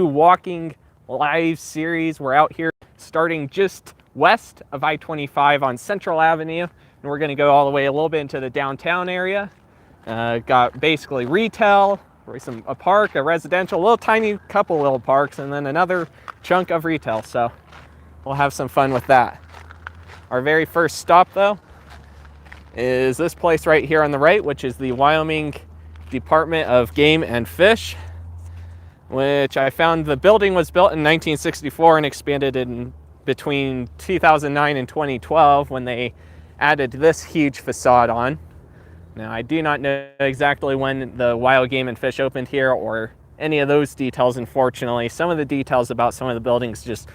walking live series. We're out here starting just west of I-25 on Central Avenue, and we're going to go all the way a little bit into the downtown area. Got basically retail, a park, a residential, a little tiny couple little parks, and then another chunk of retail. So we'll have some fun with that. Our very first stop, though, is this place right here on the right, which is the Wyoming Department of Game and Fish, which I found the building was built in 1964 and expanded in between 2009 and 2012 when they added this huge facade on. Now, I do not know exactly when the Wild Game and Fish opened here or any of those details, unfortunately. Some of the details about some of the buildings, just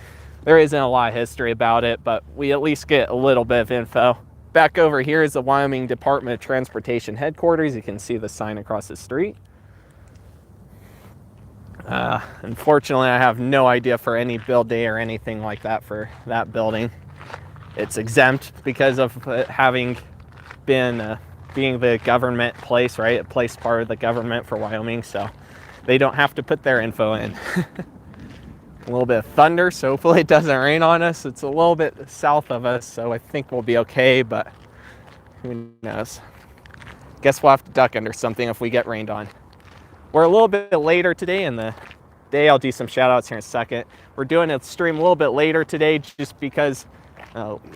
there isn't a lot of history about it, but we at least get a little bit of info. Back over here is the Wyoming Department of Transportation headquarters. You can see the sign across the street. Unfortunately, I have no idea for any build day or anything like that for that building. It's exempt because of it having been being the government place, right? A place part of the government for Wyoming, so they don't have to put their info in. A little bit of thunder, so hopefully it doesn't rain on us. It's a little bit south of us, so I think we'll be okay, but who knows? Guess we'll have to duck under something if we get rained on. We're a little bit later today in the day. I'll do some shout outs here in a second. We're doing a stream a little bit later today just because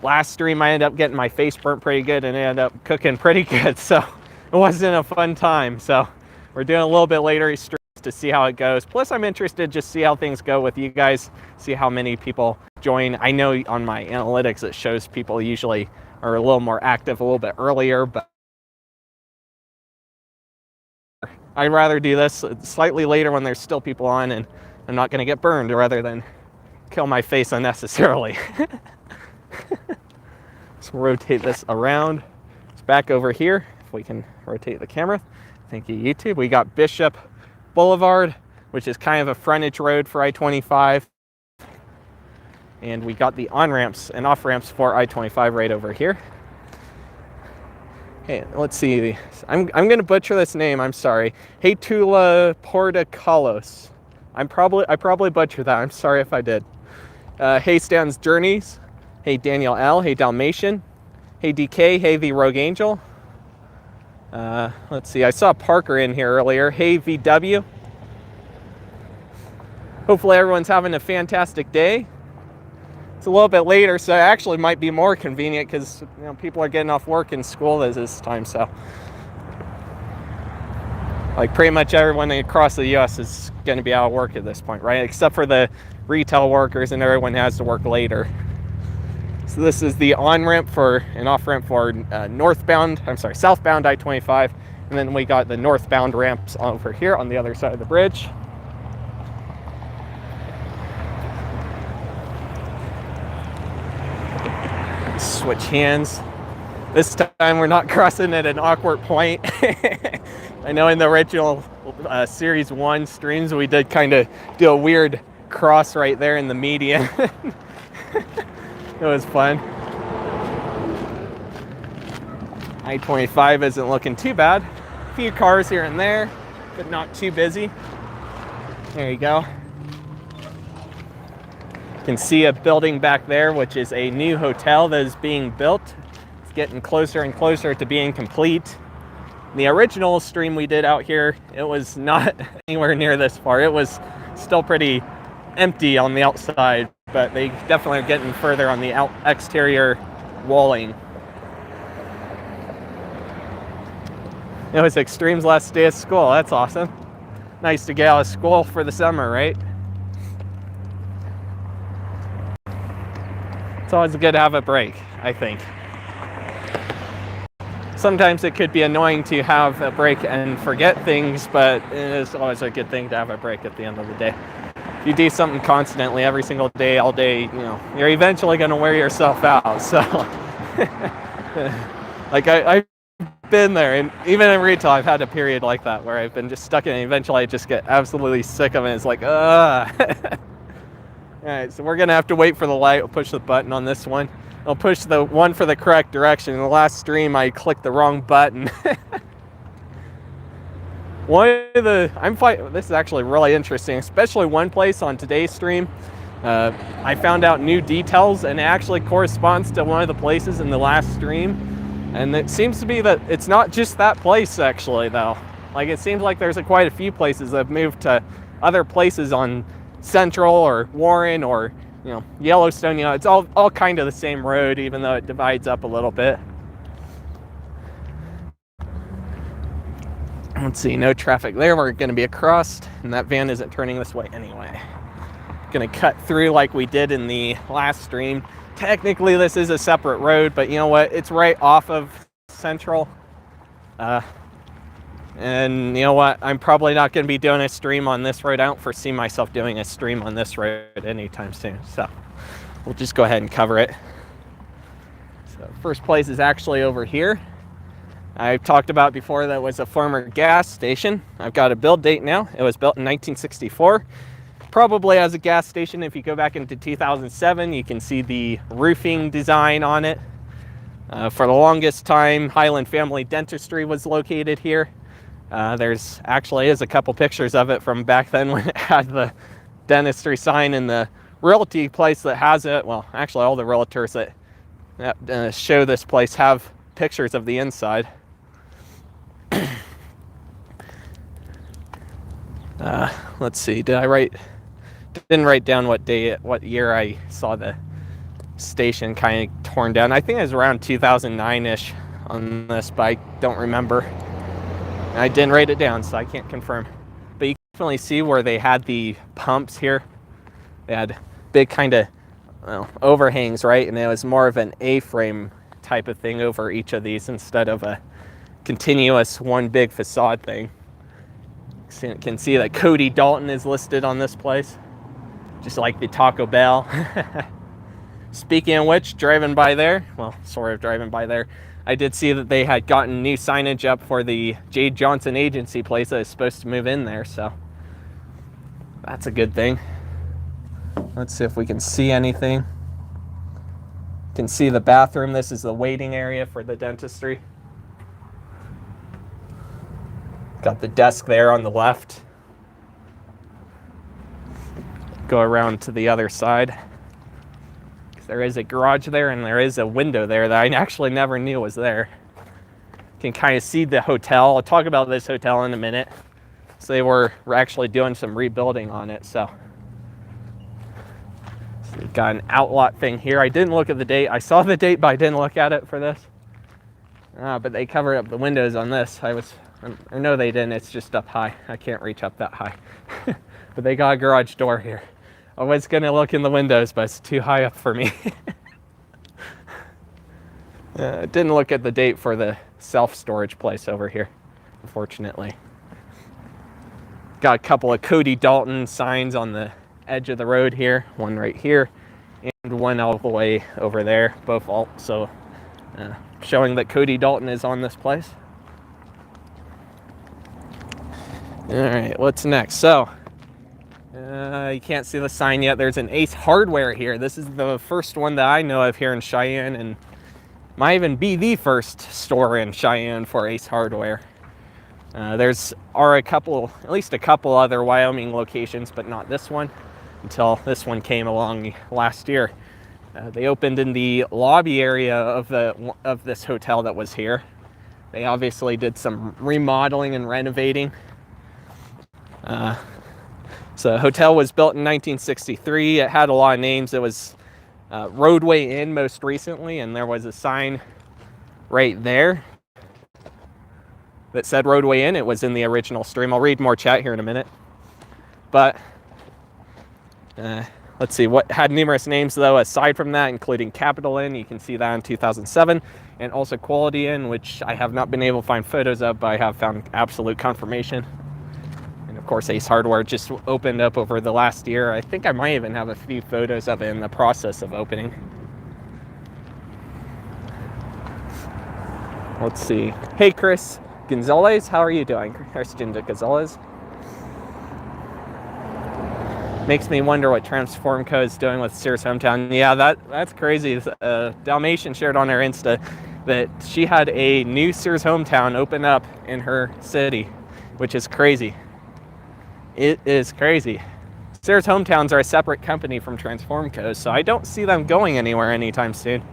last stream I ended up getting my face burnt pretty good and it ended up cooking pretty good, so it wasn't a fun time. So we're doing a little bit later streams to see how it goes. Plus I'm interested to just see how things go with you guys, see how many people join. I know on my analytics it shows people usually are a little more active a little bit earlier, but I'd rather do this slightly later when there's still people on and I'm not going to get burned rather than kill my face unnecessarily. Let's rotate this around. It's back over here. If we can rotate the camera. Thank you, YouTube. We got Bishop Boulevard, which is kind of a frontage road for I-25. And we got the on-ramps and off-ramps for I-25 right over here. Hey, let's see. I'm going to butcher this name. I'm sorry. Hey, Tula Portocalos. I probably butchered that. I'm sorry if I did. Hey, Stan's Journeys. Hey, Daniel L. Hey, Dalmatian. Hey, DK. Hey, the Rogue Angel. Let's see. I saw Parker in here earlier. Hey, VW. Hopefully everyone's having a fantastic day. It's a little bit later, so it actually might be more convenient because people are getting off work and school at this time. So, like pretty much everyone across the U.S. is going to be out of work at this point, right? Except for the retail workers, and everyone has to work later. So this is the on-ramp for and off-ramp for southbound I-25, and then we got the northbound ramps over here on the other side of the bridge. Switch hands. This time we're not crossing at an awkward point. I know in the original Series 1 streams we did kind of do a weird cross right there in the median. It was fun. I-25 isn't looking too bad. A few cars here and there, but not too busy. There you go. You can see a building back there, which is a new hotel that is being built. It's getting closer and closer to being complete. The original stream we did out here, it was not anywhere near this far. It was still pretty empty on the outside, but they definitely are getting further on the exterior walling. It was Extreme's last day of school. That's awesome. Nice to get out of school for the summer, right? It's always good to have a break, I think. Sometimes it could be annoying to have a break and forget things, but it is always a good thing to have a break at the end of the day. If you do something constantly every single day, all day, you're eventually going to wear yourself out. So, like I've been there, and even in retail, I've had a period like that where I've been just stuck in it. Eventually, I just get absolutely sick of it. It's like, ugh. All right, so we're going to have to wait for the light. We'll push the button on this one. I'll push the one for the correct direction. In the last stream, I clicked the wrong button. This is actually really interesting, especially one place on today's stream. I found out new details, and it actually corresponds to one of the places in the last stream. And it seems to be that it's not just that place, actually, though. Like, it seems like there's quite a few places that have moved to other places on Central or Warren or, you know, Yellowstone. You know, it's all kind of the same road, even though it divides up a little bit. Let's see, no traffic there. We're going to be across, and that van isn't turning this way anyway. Going to cut through like we did in the last stream. Technically, this is a separate road, but you know what? It's right off of Central. And you know what? I'm probably not going to be doing a stream on this road. I don't foresee myself doing a stream on this road anytime soon. So we'll just go ahead and cover it. So first place is actually over here. I've talked about before that was a former gas station. I've got a build date now. It was built in 1964. Probably as a gas station. If you go back into 2007, you can see the roofing design on it. For the longest time, Highland Family Dentistry was located here. There's actually is a couple pictures of it from back then when it had the dentistry sign, and the realty place that has it, well, actually all the realtors that show this place have pictures of the inside. Let's see, didn't write down what year I saw the station kind of torn down. I think it was around 2009-ish on this, but I don't remember. And I didn't write it down, so I can't confirm. But you can definitely see where they had the pumps here. They had big kind of overhangs, right? And it was more of an A-frame type of thing over each of these instead of a continuous one big facade thing. You can see that Cody Dalton is listed on this place, just like the Taco Bell. Speaking of which, driving by there, well, sort of driving by there, I did see that they had gotten new signage up for the J. Johnson Agency place that is supposed to move in there, so that's a good thing. Let's see if we can see anything. You can see the bathroom. This is the waiting area for the dentistry. Got the desk there on the left. Go around to the other side. There is a garage there, and there is a window there that I actually never knew was there. You can kind of see the hotel. I'll talk about this hotel in a minute. So they were actually doing some rebuilding on it. So we've got an outlot thing here. I didn't look at the date. I saw the date, but I didn't look at it for this. But they covered up the windows on this. Or no, they didn't. It's just up high. I can't reach up that high. But they got a garage door here. I was going to look in the windows, but it's too high up for me. Didn't look at the date for the self-storage place over here, unfortunately. Got a couple of Cody Dalton signs on the edge of the road here. One right here, and one all the way over there. Both also showing that Cody Dalton is on this place. All right, what's next? So, you can't see the sign yet. There's an Ace Hardware here. This is the first one that I know of here in Cheyenne, and might even be the first store in Cheyenne for Ace Hardware. There's at least a couple other Wyoming locations, but not this one until this one came along last year. They opened in the lobby area of this hotel that was here. They obviously did some remodeling and renovating. So the hotel was built in 1963. It had a lot of names. It was Roadway Inn most recently, and there was a sign right there that said Roadway Inn. It was in the original stream. I'll read more chat here in a minute. But let's see, what had numerous names though aside from that, including Capital Inn. You can see that in 2007, and also Quality Inn, which I have not been able to find photos of, but I have found absolute confirmation. Of course, Ace Hardware just opened up over the last year. I think I might even have a few photos of it in the process of opening. Let's see. Hey, Chris Gonzalez, how are you doing? Christian Gonzalez. Makes me wonder what Transformco is doing with Sears Hometown. Yeah, that's crazy. Dalmatian shared on her Insta that she had a new Sears Hometown open up in her city. which is crazy. It is crazy. Sears Hometowns are a separate company from Transformco, so I don't see them going anywhere anytime soon.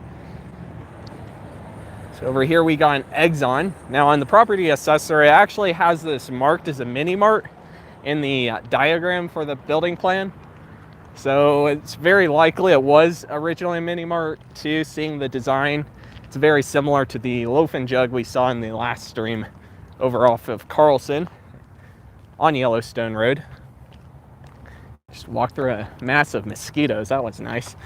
So over here we got an Exxon. Now on the property assessor, it actually has this marked as a mini-mart in the diagram for the building plan. So it's very likely it was originally a mini-mart too, seeing the design. It's very similar to the loaf and jug we saw in the last stream over off of Carlson on Yellowstone Rd. Just walked through a mass of mosquitoes. That was nice.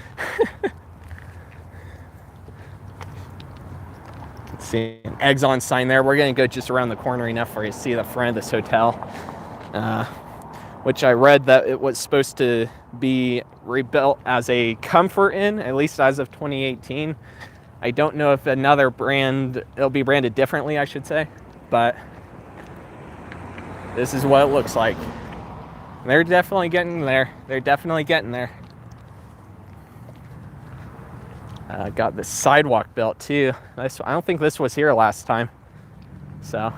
Let's see an Exxon sign there. We're going to go just around the corner enough for you to see the front of this hotel, which I read that it was supposed to be rebuilt as a comfort inn, at least as of 2018. I don't know if another brand, it'll be branded differently, I should say, but this is what it looks like. They're definitely getting there. They're definitely getting there. Got this sidewalk built too. I don't think this was here last time. So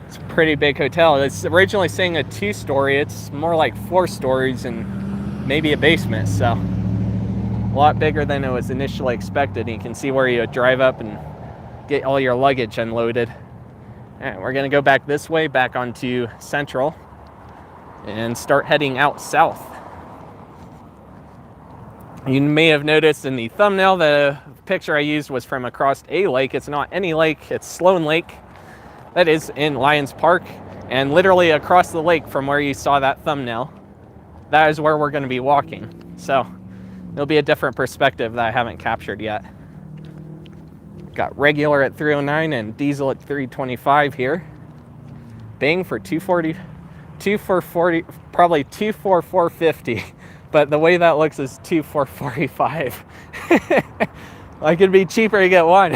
it's a pretty big hotel. It's originally saying a 2-story. It's more like 4 stories and maybe a basement. So a lot bigger than it was initially expected. You can see where you would drive up and get all your luggage unloaded. All right, we're gonna go back this way, back onto Central, and start heading out south. You may have noticed in the thumbnail the picture I used was from across a lake. It's not any lake, it's Sloan Lake. That is in Lions Park, and literally across the lake from where you saw that thumbnail, that is where we're gonna be walking. So it'll be a different perspective that I haven't captured yet. Got regular at 309 and diesel at 325 here. Bang for 240, 2 for 40, probably 2 for 450. But the way that looks is 2 for 45. Like it'd be cheaper to get one.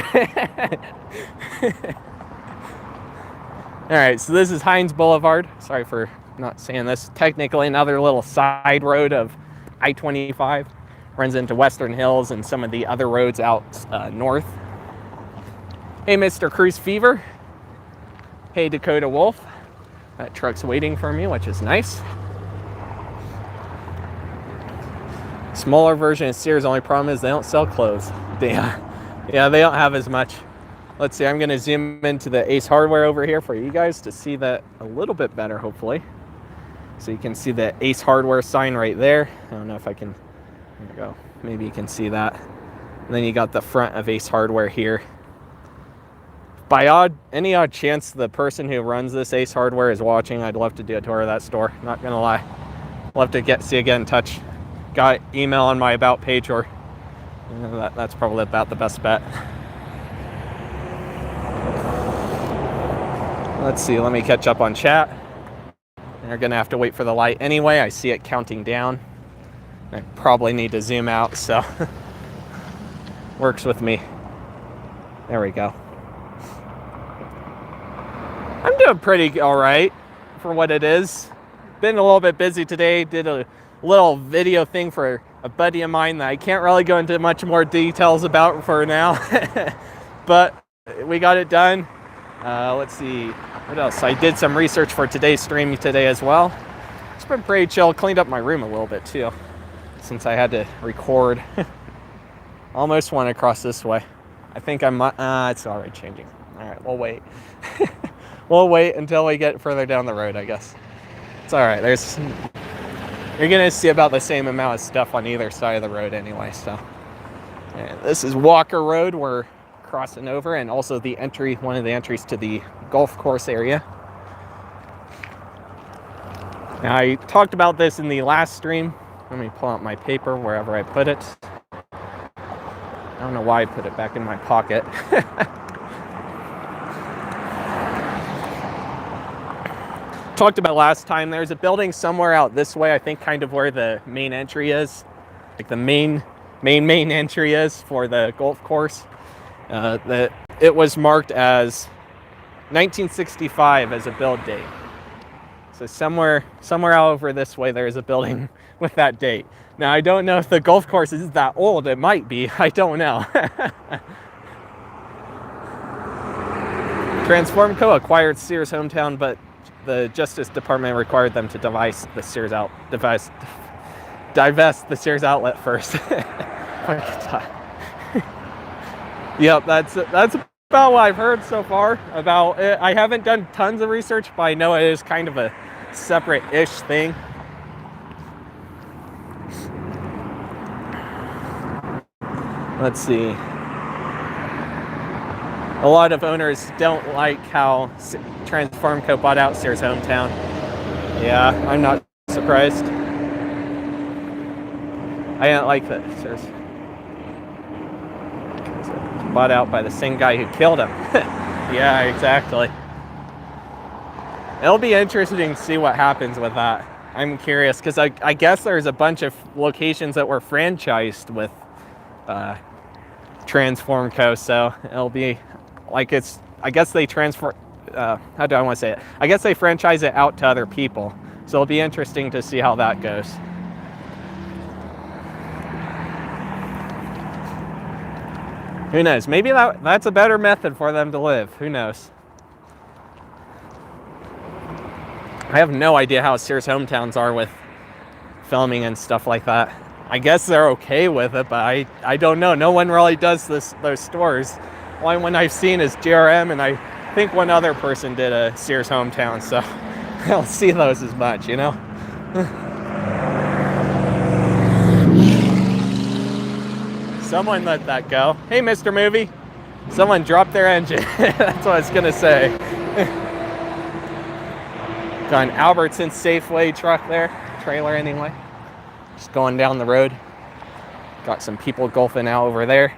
All right, so this is Hynds Boulevard. Sorry for not saying this. Technically another little side road of I-25. Runs into Western Hills and some of the other roads out north. Hey, Mr. Cruise Fever. Hey, Dakota Wolf. That truck's waiting for me, which is nice. Smaller version of Sears. Only problem is they don't sell clothes. Yeah, they don't have as much. Let's see, I'm going to zoom into the Ace Hardware over here for you guys to see that a little bit better, hopefully. So you can see the Ace Hardware sign right there. I don't know if I can, there we go. Maybe you can see that. And then you got the front of Ace Hardware here. By any odd chance the person who runs this Ace Hardware is watching, I'd love to do a tour of that store. Not gonna lie. Love to get in touch. Got email on my about page, or that's probably about the best bet. Let's see, let me catch up on chat. They're gonna have to wait for the light anyway. I see it counting down. I probably need to zoom out, so works with me. There we go. I'm doing pretty all right for what it is. Been a little bit busy today. Did a little video thing for a buddy of mine that I can't really go into much more details about for now. But we got it done. Let's see, what else? I did some research for today's stream today as well. It's been pretty chill. Cleaned up my room a little bit too, since I had to record. Almost went across this way. I think I might, it's already changing. All right, we'll wait. We'll wait until we get further down the road, I guess. It's all right. You're gonna see about the same amount of stuff on either side of the road anyway. So, and this is Walker Road. We're crossing over, and also the entry, one of the entries to the golf course area. Now, I talked about this in the last stream. Let me pull out my paper wherever I put it. I don't know why I put it back in my pocket. Talked about last time, there's a building somewhere out this way, I think kind of where the main entry is, like the main entry is for the golf course. That it was marked as 1965 as a build date. So somewhere out over this way there is a building with that date. Now I don't know if the golf course is that old. It might be. I don't know. Transformco acquired Sears Hometown, but the Justice Department required them to divest the Sears outlet first. Yep, that's about what I've heard so far about it. I haven't done tons of research, but I know it is kind of a separate-ish thing. Let's see. A lot of owners don't like how Transformco bought out Sears Hometown. Yeah, I'm not surprised. I didn't like that Sears bought out by the same guy who killed him. Yeah, exactly. It'll be interesting to see what happens with that. I'm curious because I guess there's a bunch of locations that were franchised with Transformco, so it'll be like I guess they transfer. How do I want to say it? I guess they franchise it out to other people, so it'll be interesting to see how that goes. Who knows? Maybe that's a better method for them to live. Who knows? I have no idea how Sears Hometowns are with filming and stuff like that. I guess they're okay with it, but I don't know. No one really does those stores. Only one I've seen is JRM, and I think one other person did a Sears Hometown, so I don't see those as much, you know? Someone let that go. Hey, Mr. Movie. Someone dropped their engine. That's what I was going to say. Got an Albertson Safeway truck there. Trailer anyway. Just going down the road. Got some people golfing out over there.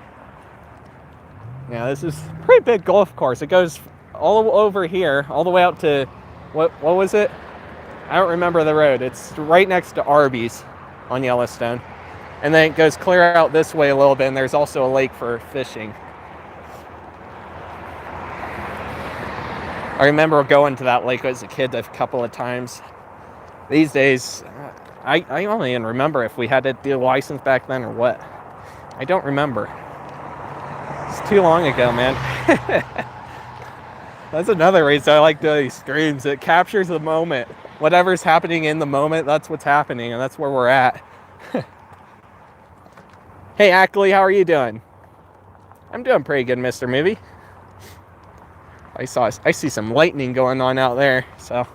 Yeah, this is a pretty big golf course. It goes all over here, all the way out to, what was it? I don't remember the road. It's right next to Arby's on Yellowstone. And then it goes clear out this way a little bit, and there's also a lake for fishing. I remember going to that lake as a kid a couple of times. These days, I don't even remember if we had to do a license back then or what. I don't remember. It's too long ago, man. That's another reason I like doing these streams. It captures the moment. Whatever's happening in the moment, that's what's happening, and that's where we're at. Hey, Ackley, how are you doing? I'm doing pretty good, Mr. Movie. I see some lightning going on out there, so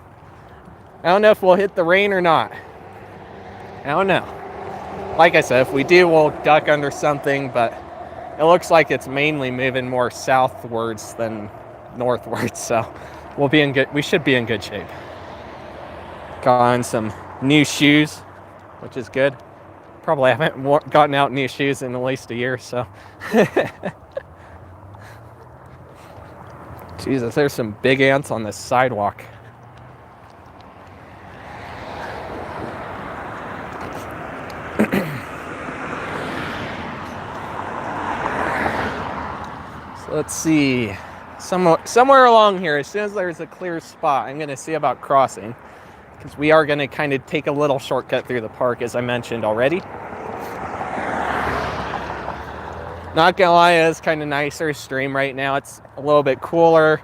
I don't know if we'll hit the rain or not. I don't know. Like I said, if we do, we'll duck under something, but it looks like it's mainly moving more southwards than northwards, so we should be in good shape. Got on some new shoes, which is good. Probably haven't gotten out new shoes in at least a year, so. Jesus, there's some big ants on this sidewalk. So let's see. Somewhere along here, as soon as there's a clear spot, I'm going to see about crossing. Because we are going to kind of take a little shortcut through the park, as I mentioned already. Not gonna lie, it's kind of nicer stream right now. It's a little bit cooler.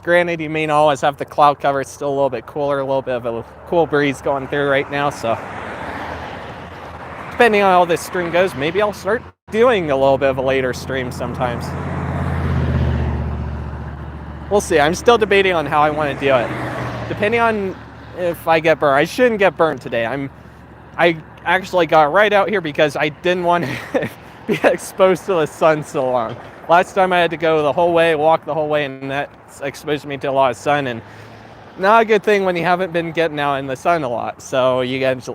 Granted, you may not always have the cloud cover. It's still a little bit cooler, a little bit of a cool breeze going through right now. So depending on how this stream goes, maybe I'll start doing a little bit of a later stream sometimes. We'll see. I'm still debating on how I want to do it. Depending on if I get burnt. I shouldn't get burnt today. I actually got right out here because I didn't want to be exposed to the sun so long. Last time I had to go the whole way, walk the whole way, and that exposed me to a lot of sun, and not a good thing when you haven't been getting out in the sun a lot, so you get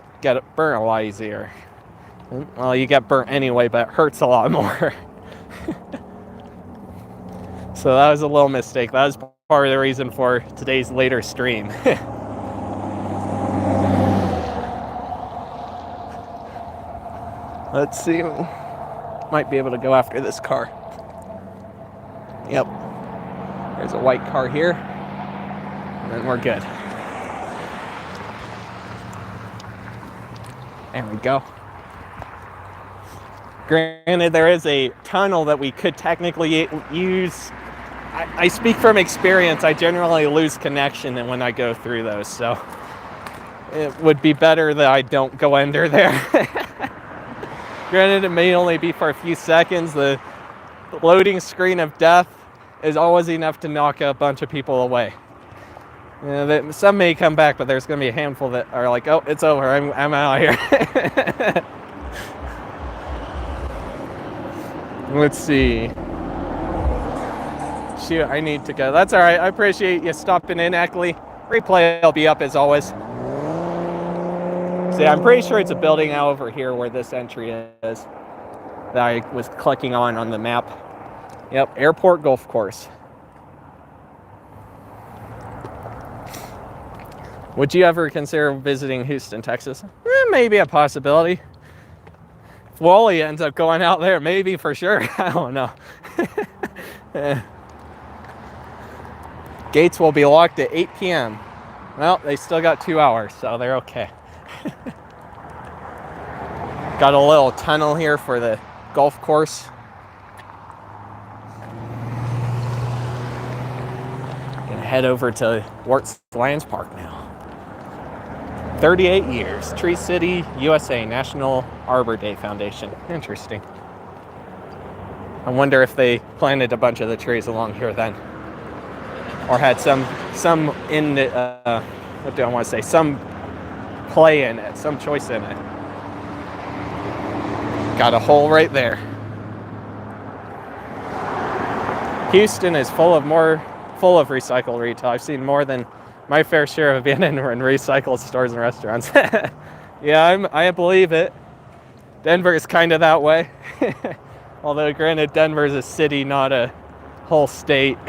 burnt a lot easier. Well, you get burnt anyway, but it hurts a lot more. So that was a little mistake. That was part of the reason for today's later stream. Let's see. Might be able to go after this car. Yep. There's a white car here. And then we're good. There we go. Granted, there is a tunnel that we could technically use I speak from experience. I generally lose connection when I go through those, so it would be better that I don't go under there. Granted, it may only be for a few seconds. The loading screen of death is always enough to knock a bunch of people away. Some may come back, but there's going to be a handful that are like, oh, it's over, I'm out of here. Let's see. Shoot, I need to go. That's all right. I appreciate you stopping in, Eckley. Replay will be up as always. See, I'm pretty sure it's a building out over here where this entry is that I was clicking on the map. Yep, Airport Golf Course. Would you ever consider visiting Houston, Texas? Maybe a possibility. If Wally ends up going out there, maybe for sure. I don't know. Gates will be locked at 8 p.m. Well, they still got 2 hours, so they're okay. Got a little tunnel here for the golf course. Gonna head over to Warts Lions Park now. 38 years, Tree City, USA, National Arbor Day Foundation. Interesting. I wonder if they planted a bunch of the trees along here then, or had some in the, what do I want to say? Some play in it, some choice in it. Got a hole right there. Houston is full of recycled retail. I've seen more than my fair share of abandoned and recycled stores and restaurants. Yeah, I believe it. Denver is kind of that way. Although, granted, Denver is a city, not a whole state.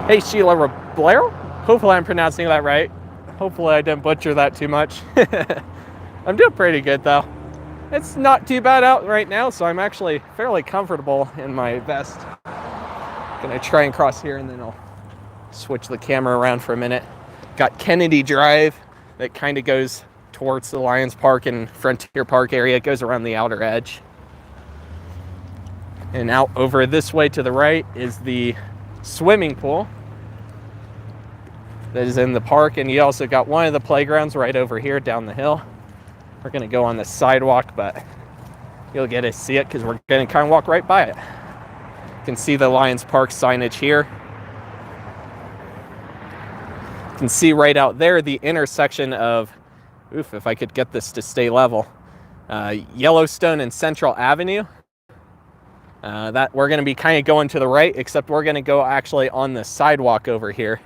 Hey, Sheila Roblero? Hopefully I'm pronouncing that right. Hopefully I didn't butcher that too much. I'm doing pretty good, though. It's not too bad out right now, so I'm actually fairly comfortable in my vest. Gonna try and cross here, and then I'll switch the camera around for a minute. Got Kennedy Drive that kind of goes towards the Lions Park and Frontier Park area. It goes around the outer edge. And out over this way to the right is the swimming pool that is in the park. And you also got one of the playgrounds right over here down the hill. We're gonna go on the sidewalk, but you'll get to see it because we're gonna kind of walk right by it. You can see the Lions Park signage here. You can see right out there the intersection of, if I could get this to stay level, Yellowstone and Central Avenue. That we're going to be kind of going to the right, except we're going to go actually on the sidewalk over here.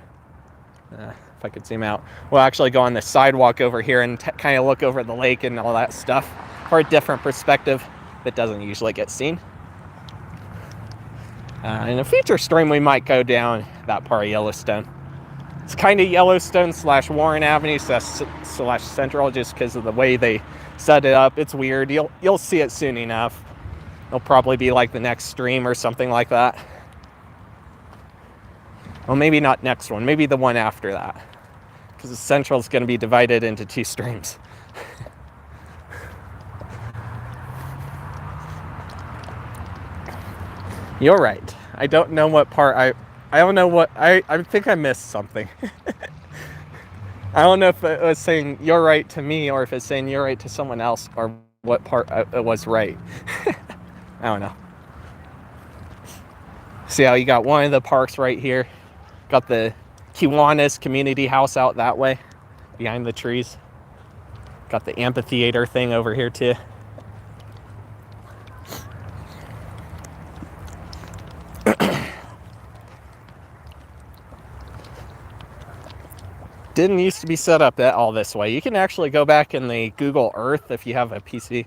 If I could zoom out, we'll actually go on the sidewalk over here and kind of look over the lake and all that stuff for a different perspective that doesn't usually get seen. In a future stream, we might go down that part of Yellowstone. It's kind of Yellowstone / Warren Avenue / Central, just because of the way they set it up. It's weird. You'll see it soon enough. It'll probably be like the next stream or something like that. Well, maybe not next one. Maybe the one after that, because the Central is going to be divided into 2 streams. You're right. I don't know what part I don't know what I think I missed something. I don't know if it was saying you're right to me or if it's saying you're right to someone else, or what part it was right. I don't know. See how you got one of the parks right here. Got the Kiwanis Community House out that way behind the trees. Got the amphitheater thing over here too. Didn't used to be set up all this way. You can actually go back in the Google Earth if you have a PC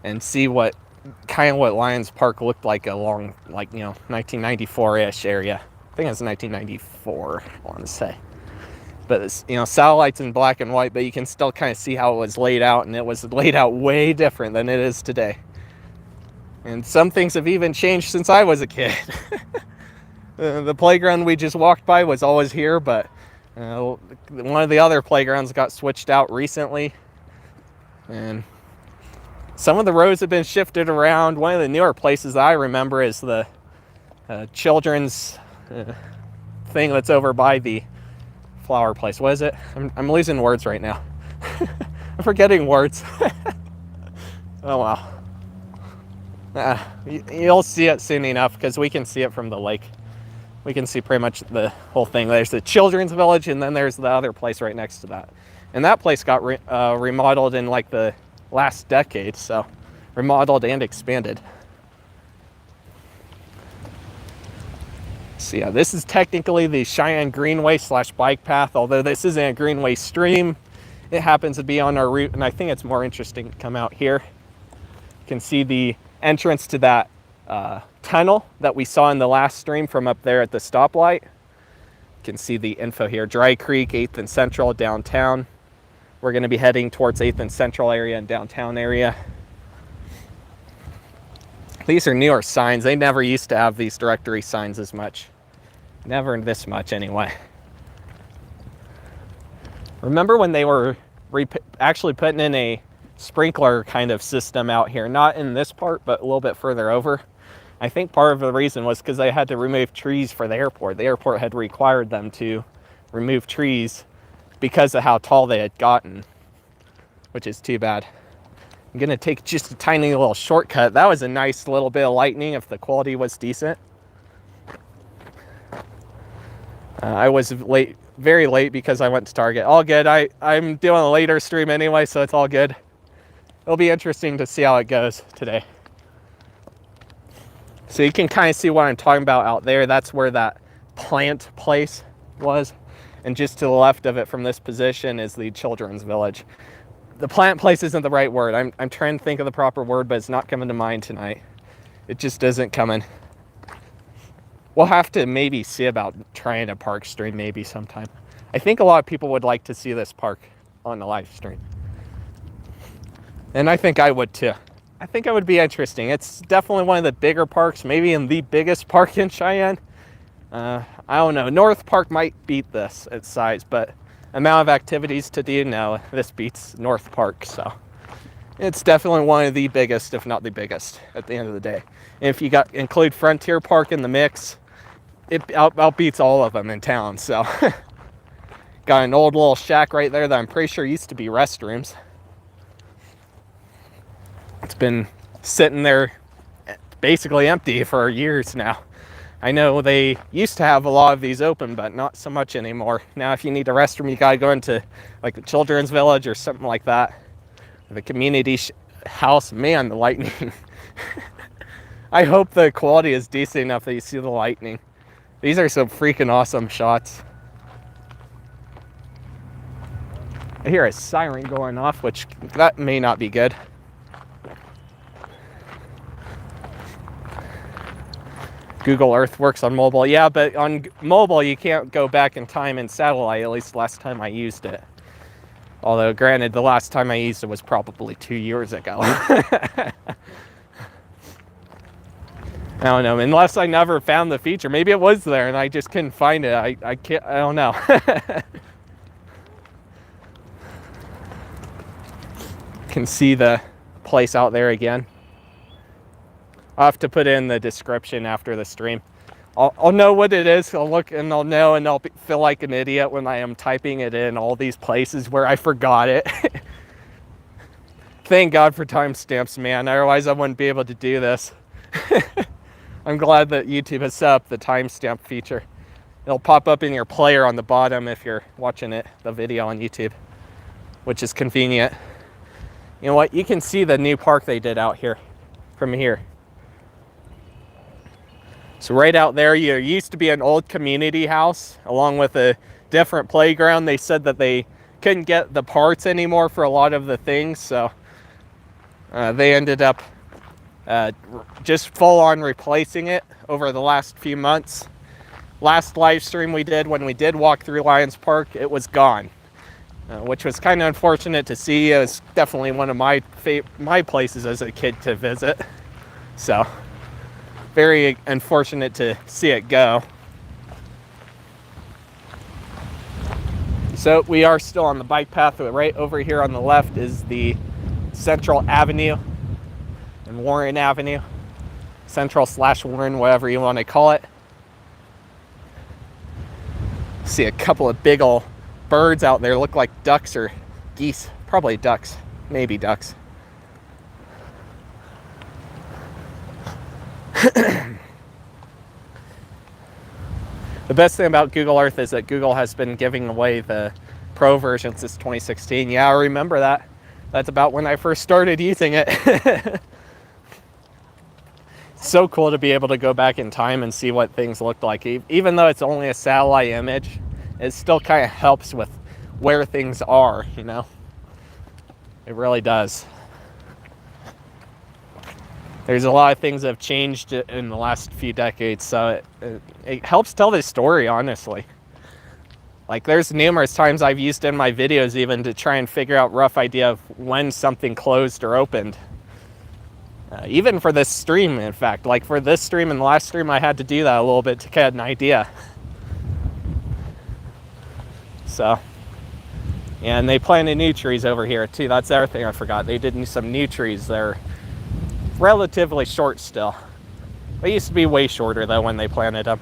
and see what Lions Park looked like along, 1994-ish area. I think it was 1994, I want to say. But it's, satellites in black and white, but you can still kind of see how it was laid out, and it was laid out way different than it is today. And some things have even changed since I was a kid. The playground we just walked by was always here, but one of the other playgrounds got switched out recently, and Some of the roads have been shifted around. One of the newer places that I remember is the children's thing that's over by the flower place. What is it? I'm losing words right now. I'm forgetting words. Oh wow. You'll see it soon enough because we can see it from the lake. We can see pretty much the whole thing. There's the children's village, and then there's the other place right next to that. And that place got remodeled in like the last decade, so remodeled and expanded. So yeah, this is technically the Cheyenne Greenway / bike path, although this isn't a Greenway stream. It happens to be on our route, and I think it's more interesting to come out here. You can see the entrance to that tunnel that we saw in the last stream from up there at the stoplight. You can see the info here. Dry Creek, 8th and Central, downtown. We're going to be heading towards 8th and Central area and downtown area. These are newer signs. They never used to have these directory signs as much. Never this much anyway. Remember when they were actually putting in a sprinkler kind of system out here? Not in this part, but a little bit further over. I think part of the reason was because they had to remove trees for the airport. The airport had required them to remove trees because of how tall they had gotten, which is too bad. I'm gonna take just a tiny little shortcut. That was a nice little bit of lightning if the quality was decent. I was late, very late, because I went to Target. All good. I'm doing a later stream anyway, so it's all good. It'll be interesting to see how it goes today. So you can kind of see what I'm talking about out there. That's where that plant place was. And just to the left of it from this position is the children's village. The plant place isn't the right word. I'm trying to think of the proper word, but it's not coming to mind tonight. It just isn't coming. We'll have to maybe see about trying a park stream maybe sometime. I think a lot of people would like to see this park on the live stream. And I think I would too. I think it would be interesting. It's definitely one of the bigger parks, maybe in the biggest park in Cheyenne. I don't know. North Park might beat this at size, but amount of activities to do, no, this beats North Park. So it's definitely one of the biggest, if not the biggest, at the end of the day. And if you include Frontier Park in the mix, it outbeats all of them in town. So got an old little shack right there that I'm pretty sure used to be restrooms. It's been sitting there basically empty for years now. I know they used to have a lot of these open, but not so much anymore. Now, if you need a restroom, you gotta go into like the children's village or something like that. The community house. Man, the lightning. I hope the quality is decent enough that you see the lightning. These are some freaking awesome shots. I hear a siren going off, which that may not be good. Google Earth works on mobile. Yeah, but on mobile, you can't go back in time in satellite, at least last time I used it. Although, granted, the last time I used it was probably 2 years ago. I don't know, unless I never found the feature. Maybe it was there and I just couldn't find it. I don't know. Can see the place out there again. I'll have to put it in the description after the stream. I'll know what it is. I'll look and I'll know, and I'll feel like an idiot when I am typing it in all these places where I forgot it. Thank God for timestamps, man. Otherwise, I wouldn't be able to do this. I'm glad that YouTube has set up the timestamp feature. It'll pop up in your player on the bottom if you're watching the video on YouTube, which is convenient. You know what? You can see the new park they did out here from here. So right out there, there used to be an old community house along with a different playground. They said that they couldn't get the parts anymore for a lot of the things, so they ended up just full on replacing it over the last few months. Last live stream we did, when we did walk through Lions Park, it was gone, which was kind of unfortunate to see. It was definitely one of my places as a kid to visit. So very unfortunate to see it go. So we are still on the bike path. Right over here on the left is the Central Avenue. and Warren Avenue. Central/Warren, whatever you want to call it. See a couple of big old birds out there, look like ducks or geese. Probably ducks, maybe ducks. The best thing about Google Earth is that Google has been giving away the Pro version since 2016. Yeah, I remember that. That's about when I first started using it. So cool to be able to go back in time and see what things looked like. Even though it's only a satellite image, it still kind of helps with where things are, you know? It really does. There's a lot of things that have changed in the last few decades, so it helps tell this story, honestly. Like, there's numerous times I've used in my videos even to try and figure out rough idea of when something closed or opened. Even for this stream, in fact. Like, for this stream and the last stream, I had to do that a little bit to get an idea. So, yeah, and they planted new trees over here, too. That's the other thing I forgot. They did some new trees. They're relatively short still. They used to be way shorter, though, when they planted them.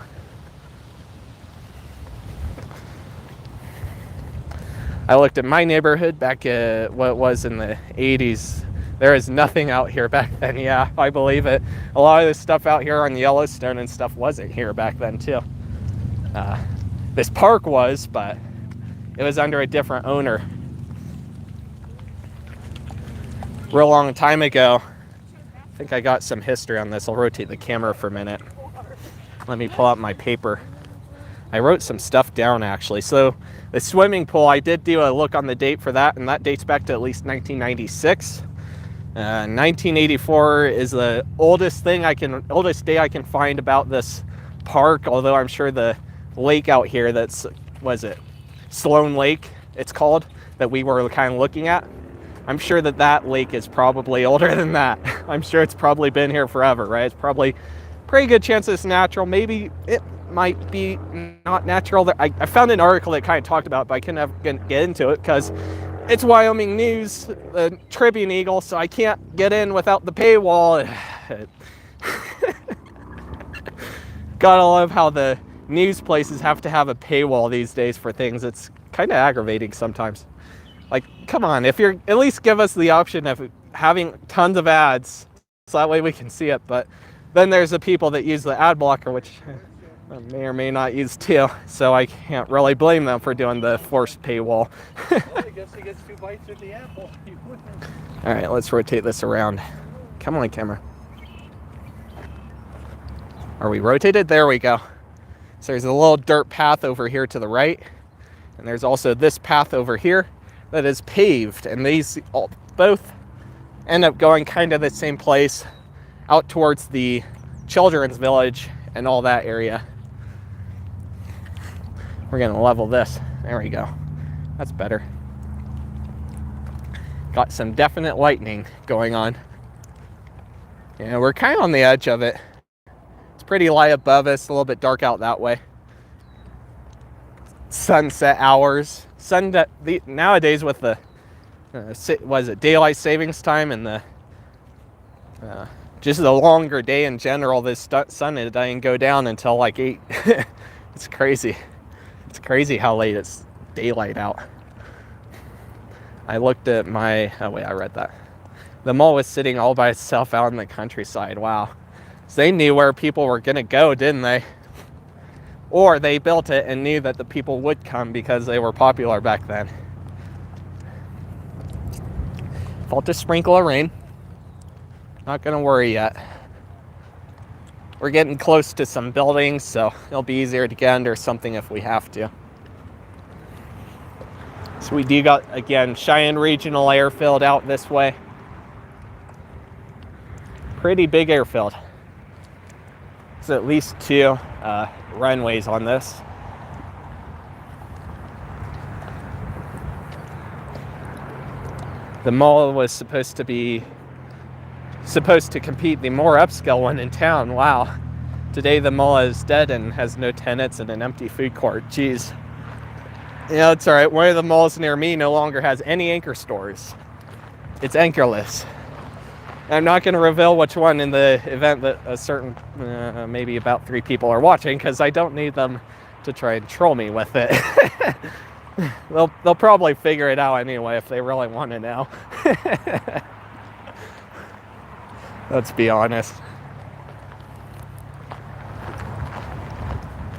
I looked at my neighborhood back at what it was in the 80s. There is nothing out here back then. Yeah, I believe it. A lot of this stuff out here on Yellowstone and stuff wasn't here back then, too. This park was, but it was under a different owner. Real long time ago. I think I got some history on this. I'll rotate the camera for a minute. Let me pull out my paper. I wrote some stuff down, actually. So the swimming pool, I did do a look on the date for that, and that dates back to at least 1996. 1984 is the oldest day I can find about this park, although I'm sure the lake out here that's, was it Sloan Lake, it's called, that we were kind of looking at. I'm sure that that lake is probably older than that. I'm sure it's probably been here forever, right? It's probably pretty good chance it's natural. Maybe it might be not natural. I found an article that kind of talked about it, but I couldn't ever get into it because it's Wyoming News, the Tribune Eagle, so I can't get in without the paywall. Gotta love how the news places have to have a paywall these days for things. It's kind of aggravating sometimes. Like, come on, if you're, at least give us the option of having tons of ads so that way we can see it. But then there's the people that use the ad blocker, which I may or may not use too. So I can't really blame them for doing the forced paywall. I guess he gets 2 bites at the apple. All right, let's rotate this around. Come on, camera. Are we rotated? There we go. So there's a little dirt path over here to the right. And there's also this path over here that is paved, and these both end up going kind of the same place out towards the children's village and all that area. We're gonna level this. There we go. That's better. Got some definite lightning going on. Yeah, we're kind of on the edge of it. It's pretty light above us, a little bit dark out that way. Sunset hours. Nowadays with the daylight savings time and the just the longer day in general, this sun doesn't go down until like 8. It's crazy. It's crazy how late it's daylight out. I looked at my, oh wait, I read that. The mall was sitting all by itself out in the countryside. Wow. So they knew where people were gonna go, didn't they? Or they built it and knew that the people would come because they were popular back then. Felt a sprinkle of rain. Not gonna worry yet. We're getting close to some buildings, so it'll be easier to get under something if we have to. So we do got, again, Cheyenne Regional Airfield out this way. Pretty big airfield. There's at least 2 runways on this. The mall was supposed to compete the more upscale one in town. Wow. Today the mall is dead and has no tenants and an empty food court. Jeez. You know, it's all right. One of the malls near me no longer has any anchor stores. It's anchorless. I'm not going to reveal which one in the event that a certain, maybe about 3 people are watching, because I don't need them to try and troll me with it. They'll probably figure it out anyway if they really want to know. Let's be honest.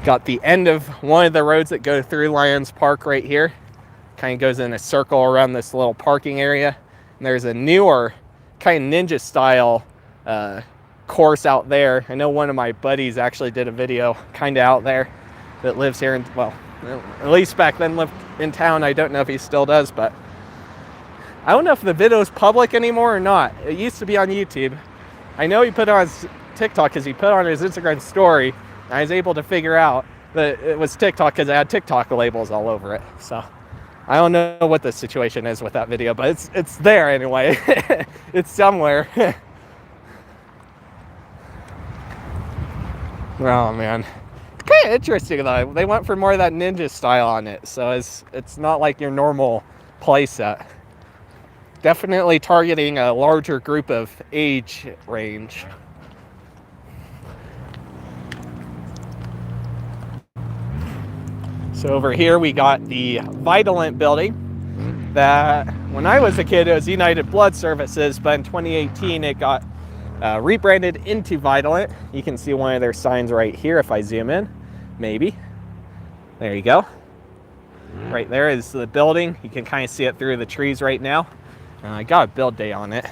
Got the end of one of the roads that go through Lions Park right here. Kind of goes in a circle around this little parking area. And there's a newer kind of ninja style course out there. I know one of my buddies actually did a video kind of out there that lives here in, well, at least back then lived in town. I don't know if he still does, but I don't know if the video is public anymore or not. It used to be on YouTube. I know he put it on TikTok because he put it on his Instagram story, and I was able to figure out that it was TikTok because it had TikTok labels all over it. So I don't know what the situation is with that video, but it's there anyway. It's somewhere. Oh man, kind of interesting though. They went for more of that ninja style on it, so it's not like your normal playset. Definitely targeting a larger group of age range. So over here we got the Vitalant building that when I was a kid it was United Blood Services, but in 2018 it got rebranded into Vitalant. You can see one of their signs right here if I zoom in, maybe. There you go. Right there is the building. You can kind of see it through the trees right now. I got a build date on it.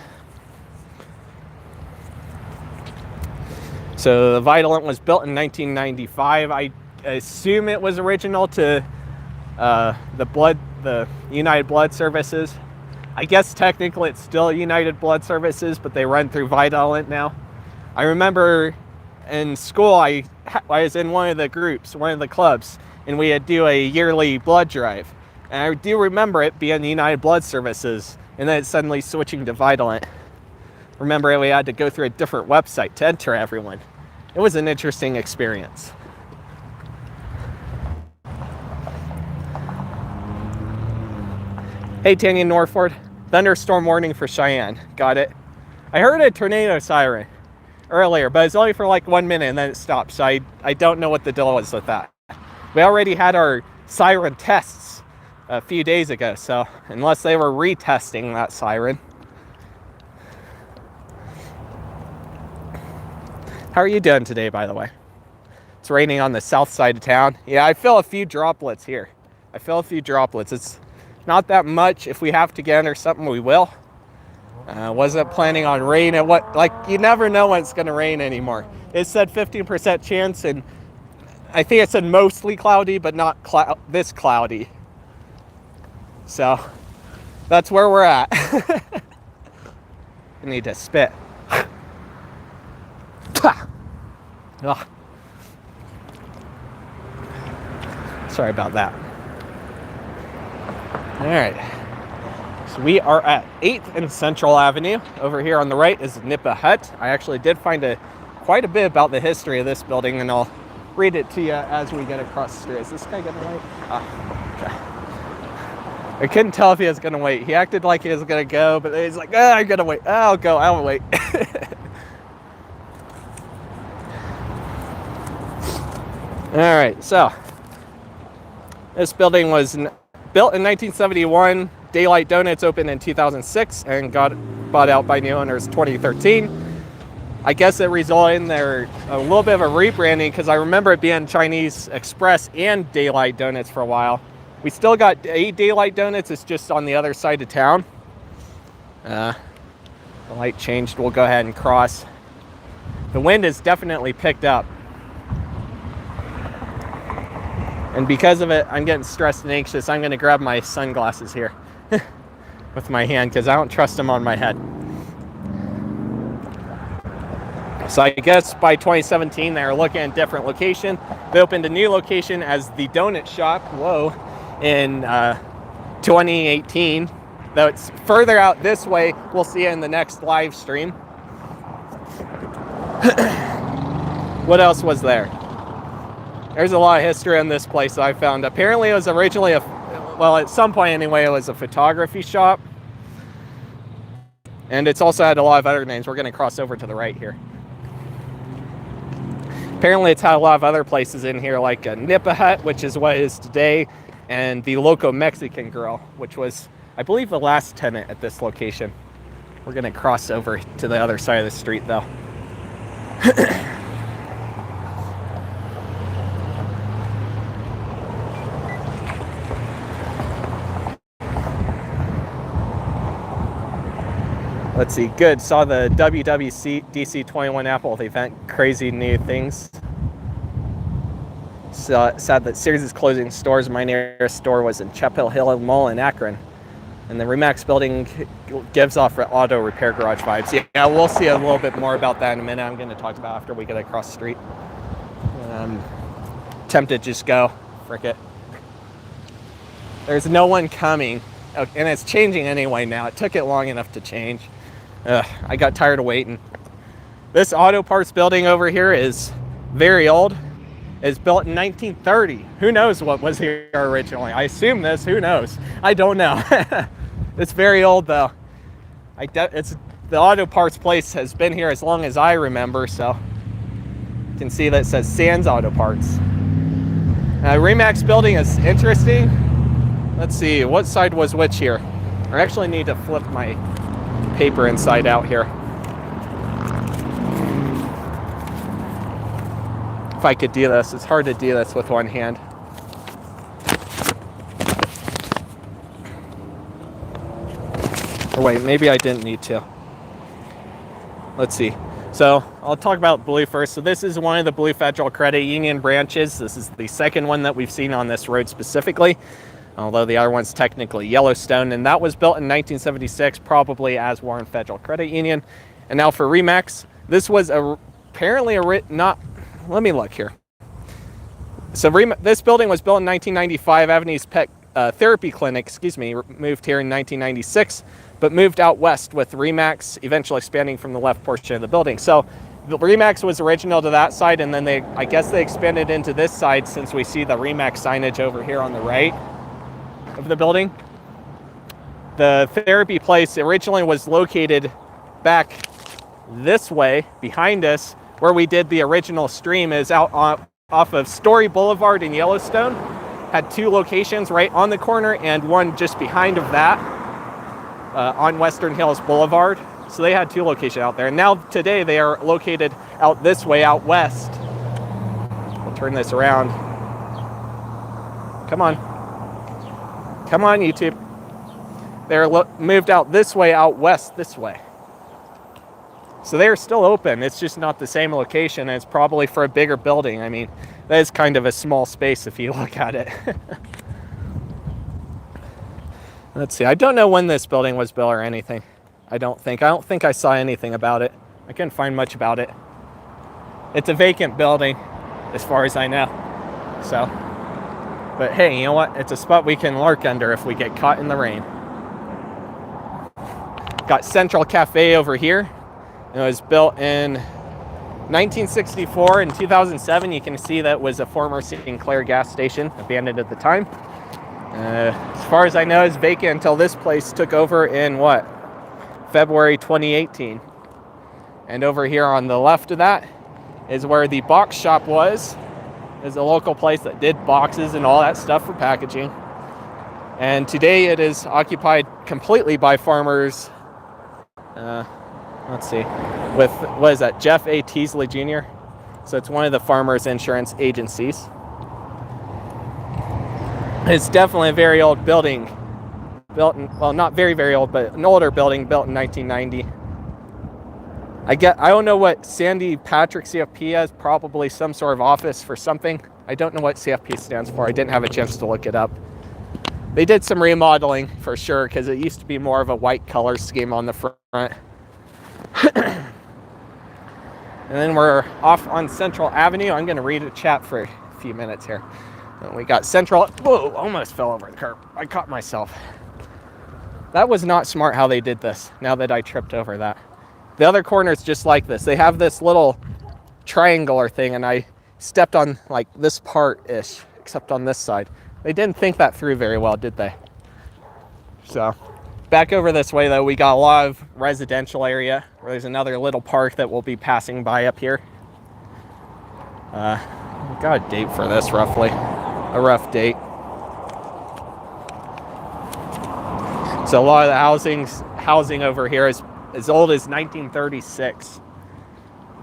So the Vitalant was built in 1995. I assume it was original to the United Blood Services. I guess technically it's still United Blood Services, but they run through Vitalant now. I remember in school I was in one of the groups, one of the clubs, and we had to do a yearly blood drive. And I do remember it being United Blood Services, and then suddenly switching to Vitalant. Remember, we had to go through a different website to enter everyone. It was an interesting experience. Hey, Tanya Norford. Thunderstorm warning for Cheyenne. Got it. I heard a tornado siren earlier, but it's only for like 1 minute and then it stopped. So I don't know what the deal is with that. We already had our siren tests a few days ago, so unless they were retesting that siren. How are you doing today, by the way? It's raining on the south side of town. Yeah, I feel a few droplets here. I feel a few droplets. It's not that much. If we have to get under something, we will. Wasn't planning on rain. You never know when it's going to rain anymore. It said 15% chance, and I think it said mostly cloudy, but not this cloudy. So that's where we're at. I need to spit. Ugh. Sorry about that. All right. So we are at 8th and Central Avenue. Over here on the right is Nippa Hut. I actually did find quite a bit about the history of this building, and I'll read it to you as we get across the street. Is this guy gonna wait? Okay. I couldn't tell if he was gonna wait. He acted like he was gonna go, but he's like, I'm gonna wait. I'll go, I'll wait. All right, so this building was built in 1971. Daylight Donuts opened in 2006 and got bought out by new owners 2013. I guess it resulted in a little bit of a rebranding, because I remember it being Chinese Express and Daylight Donuts for a while. We still got 8 Daylight Donuts. It's just on the other side of town. The light changed. We'll go ahead and cross. The wind has definitely picked up. And because of it, I'm getting stressed and anxious. I'm going to grab my sunglasses here with my hand, because I don't trust them on my head. So I guess by 2017, they were looking at a different location. They opened a new location as the Donut Shop, in 2018. Though it's further out this way. We'll see it in the next live stream. What else was there? There's a lot of history on this place I found. Apparently it was originally at some point anyway, it was a photography shop. And it's also had a lot of other names. We're going to cross over to the right here. Apparently it's had a lot of other places in here, like a Nippa Hut, which is what it is today, and the Loco Mexican Grill, which was, I believe, the last tenant at this location. We're going to cross over to the other side of the street, though. Let's see, good. Saw the WWDC 21 Apple event. Crazy new things. Sad that Sears is closing stores. My nearest store was in Chapel Hill Mall in Akron. And the REMAX building gives off auto repair garage vibes. Yeah, we'll see a little bit more about that in a minute. I'm going to talk about after we get across the street. Tempted to just go. Frick it. There's no one coming. Oh, and it's changing anyway now. It took it long enough to change. I got tired of waiting. This auto parts building over here is very old. It's built in 1930. Who knows what was here originally? I assume this. Who knows? I don't know. It's very old though. The auto parts place has been here as long as I remember, so you can see that it says Sands Auto Parts. REMAX building is interesting. Let's see, what side was which here? I actually need to flip my paper inside out here. If I could do this. It's hard to do this with one hand. Or wait, maybe I didn't need to. Let's see. So I'll talk about Blue first. So this is one of the Blue Federal Credit Union branches. This is the second one that we've seen on this road specifically, although the other one's technically Yellowstone, and that was built in 1976, probably as Warren Federal Credit Union. And now for REMAX, this was apparently let me look here. So this building was built in 1995. Avenue's Pet Therapy Clinic, moved here in 1996, but moved out west with REMAX eventually expanding from the left portion of the building. So the REMAX was original to that side, and then I guess they expanded into this side since we see the REMAX signage over here on the right of the building. The therapy place originally was located back this way behind us, where we did the original stream, is out off of Story Boulevard in Yellowstone. Had two locations right on the corner and one just behind of that on Western Hills Boulevard. So they had two locations out there. And now today they are located out this way, out west. We'll turn this around. Come on. Come on, YouTube. They're moved out this way, out west this way. So they're still open. It's just not the same location, and it's probably for a bigger building. I mean, that is kind of a small space if you look at it. Let's see. I don't know when this building was built or anything. I don't think I saw anything about it. I couldn't find much about it. It's a vacant building, as far as I know. So, but hey, you know what? It's a spot we can lurk under if we get caught in the rain. Got Central Cafe over here. It was built in 1964. In 2007, you can see that was a former Sinclair gas station, abandoned at the time. As far as I know, it's vacant until this place took over in February 2018. And over here on the left of that is where the box shop was. It's a local place that did boxes and all that stuff for packaging. And today it is occupied completely by farmers. Let's see, with, what is that, Jeff A. Teasley Jr.? So it's one of the farmers insurance agencies. It's definitely a very old building. Built in, well, not very, very old, but an older building built in 1990. I don't know what Sandy Patrick CFP is, probably some sort of office for something. I don't know what CFP stands for. I didn't have a chance to look it up. They did some remodeling for sure, because it used to be more of a white color scheme on the front. And then we're off on Central Avenue. I'm going to read a chat for a few minutes here. And we got Central. Whoa, almost fell over the curb. I caught myself. That was not smart how they did this, now that I tripped over that. The other corner is just like this. They have this little triangular thing, and I stepped on like this part-ish, except on this side. They didn't think that through very well, did they? So Back over this way, though, we got a lot of residential area. There's another little park that we'll be passing by up here. We got a date for this, roughly. A rough date. So a lot of the housing over here is as old as 1936.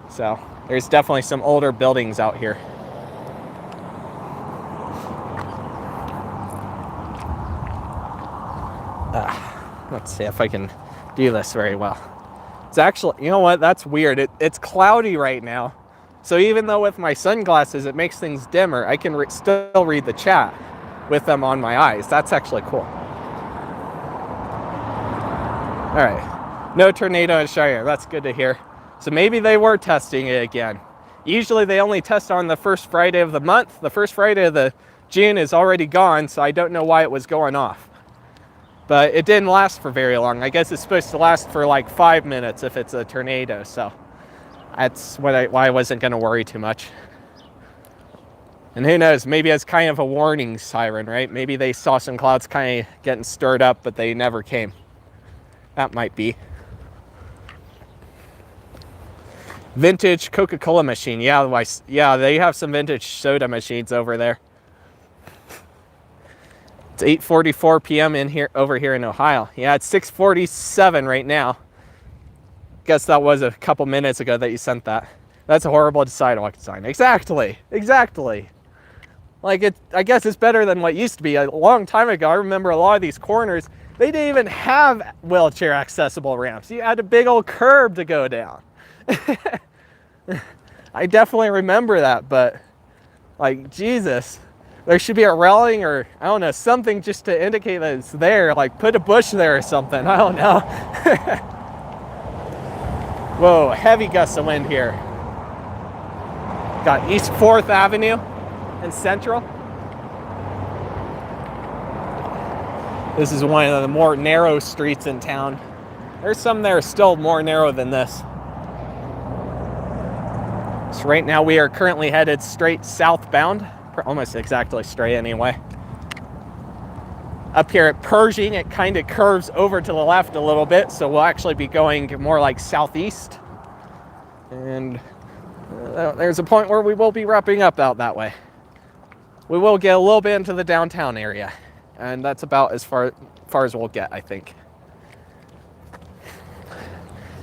So there's definitely some older buildings out here. Let's see if I can do this very well. It's actually, you know what, that's weird. It's cloudy right now. So even though with my sunglasses it makes things dimmer, I can still read the chat with them on my eyes. That's actually cool. All right, no tornado in Cheyenne. That's good to hear. So maybe they were testing it again. Usually they only test on the first Friday of the month. The first Friday of the June is already gone, so I don't know why it was going off. But it didn't last for very long. I guess it's supposed to last for like 5 minutes if it's a tornado, so that's why I wasn't going to worry too much. And who knows, maybe it's kind of a warning siren, right? Maybe they saw some clouds kind of getting stirred up, but they never came. That might be. Vintage Coca-Cola machine. Yeah, they have some vintage soda machines over there. It's 8:44 p.m. over here in Ohio. Yeah, it's 6:47 right now. Guess that was a couple minutes ago that you sent that. That's a horrible sidewalk design. Exactly. Like I guess it's better than what used to be. A long time ago, I remember a lot of these corners, they didn't even have wheelchair accessible ramps. You had a big old curb to go down. I definitely remember that, but like, Jesus. There should be a railing or, I don't know, something just to indicate that it's there. Like, put a bush there or something. I don't know. Whoa, heavy gusts of wind here. Got East 4th Avenue and Central. This is one of the more narrow streets in town. There's some that are still more narrow than this. So right now we are currently headed straight southbound. Almost exactly straight anyway. Up here at Pershing, it kind of curves over to the left a little bit, so we'll actually be going more like southeast. And there's a point where we will be wrapping up out that way. We will get a little bit into the downtown area, and that's about as far as we'll get, I think.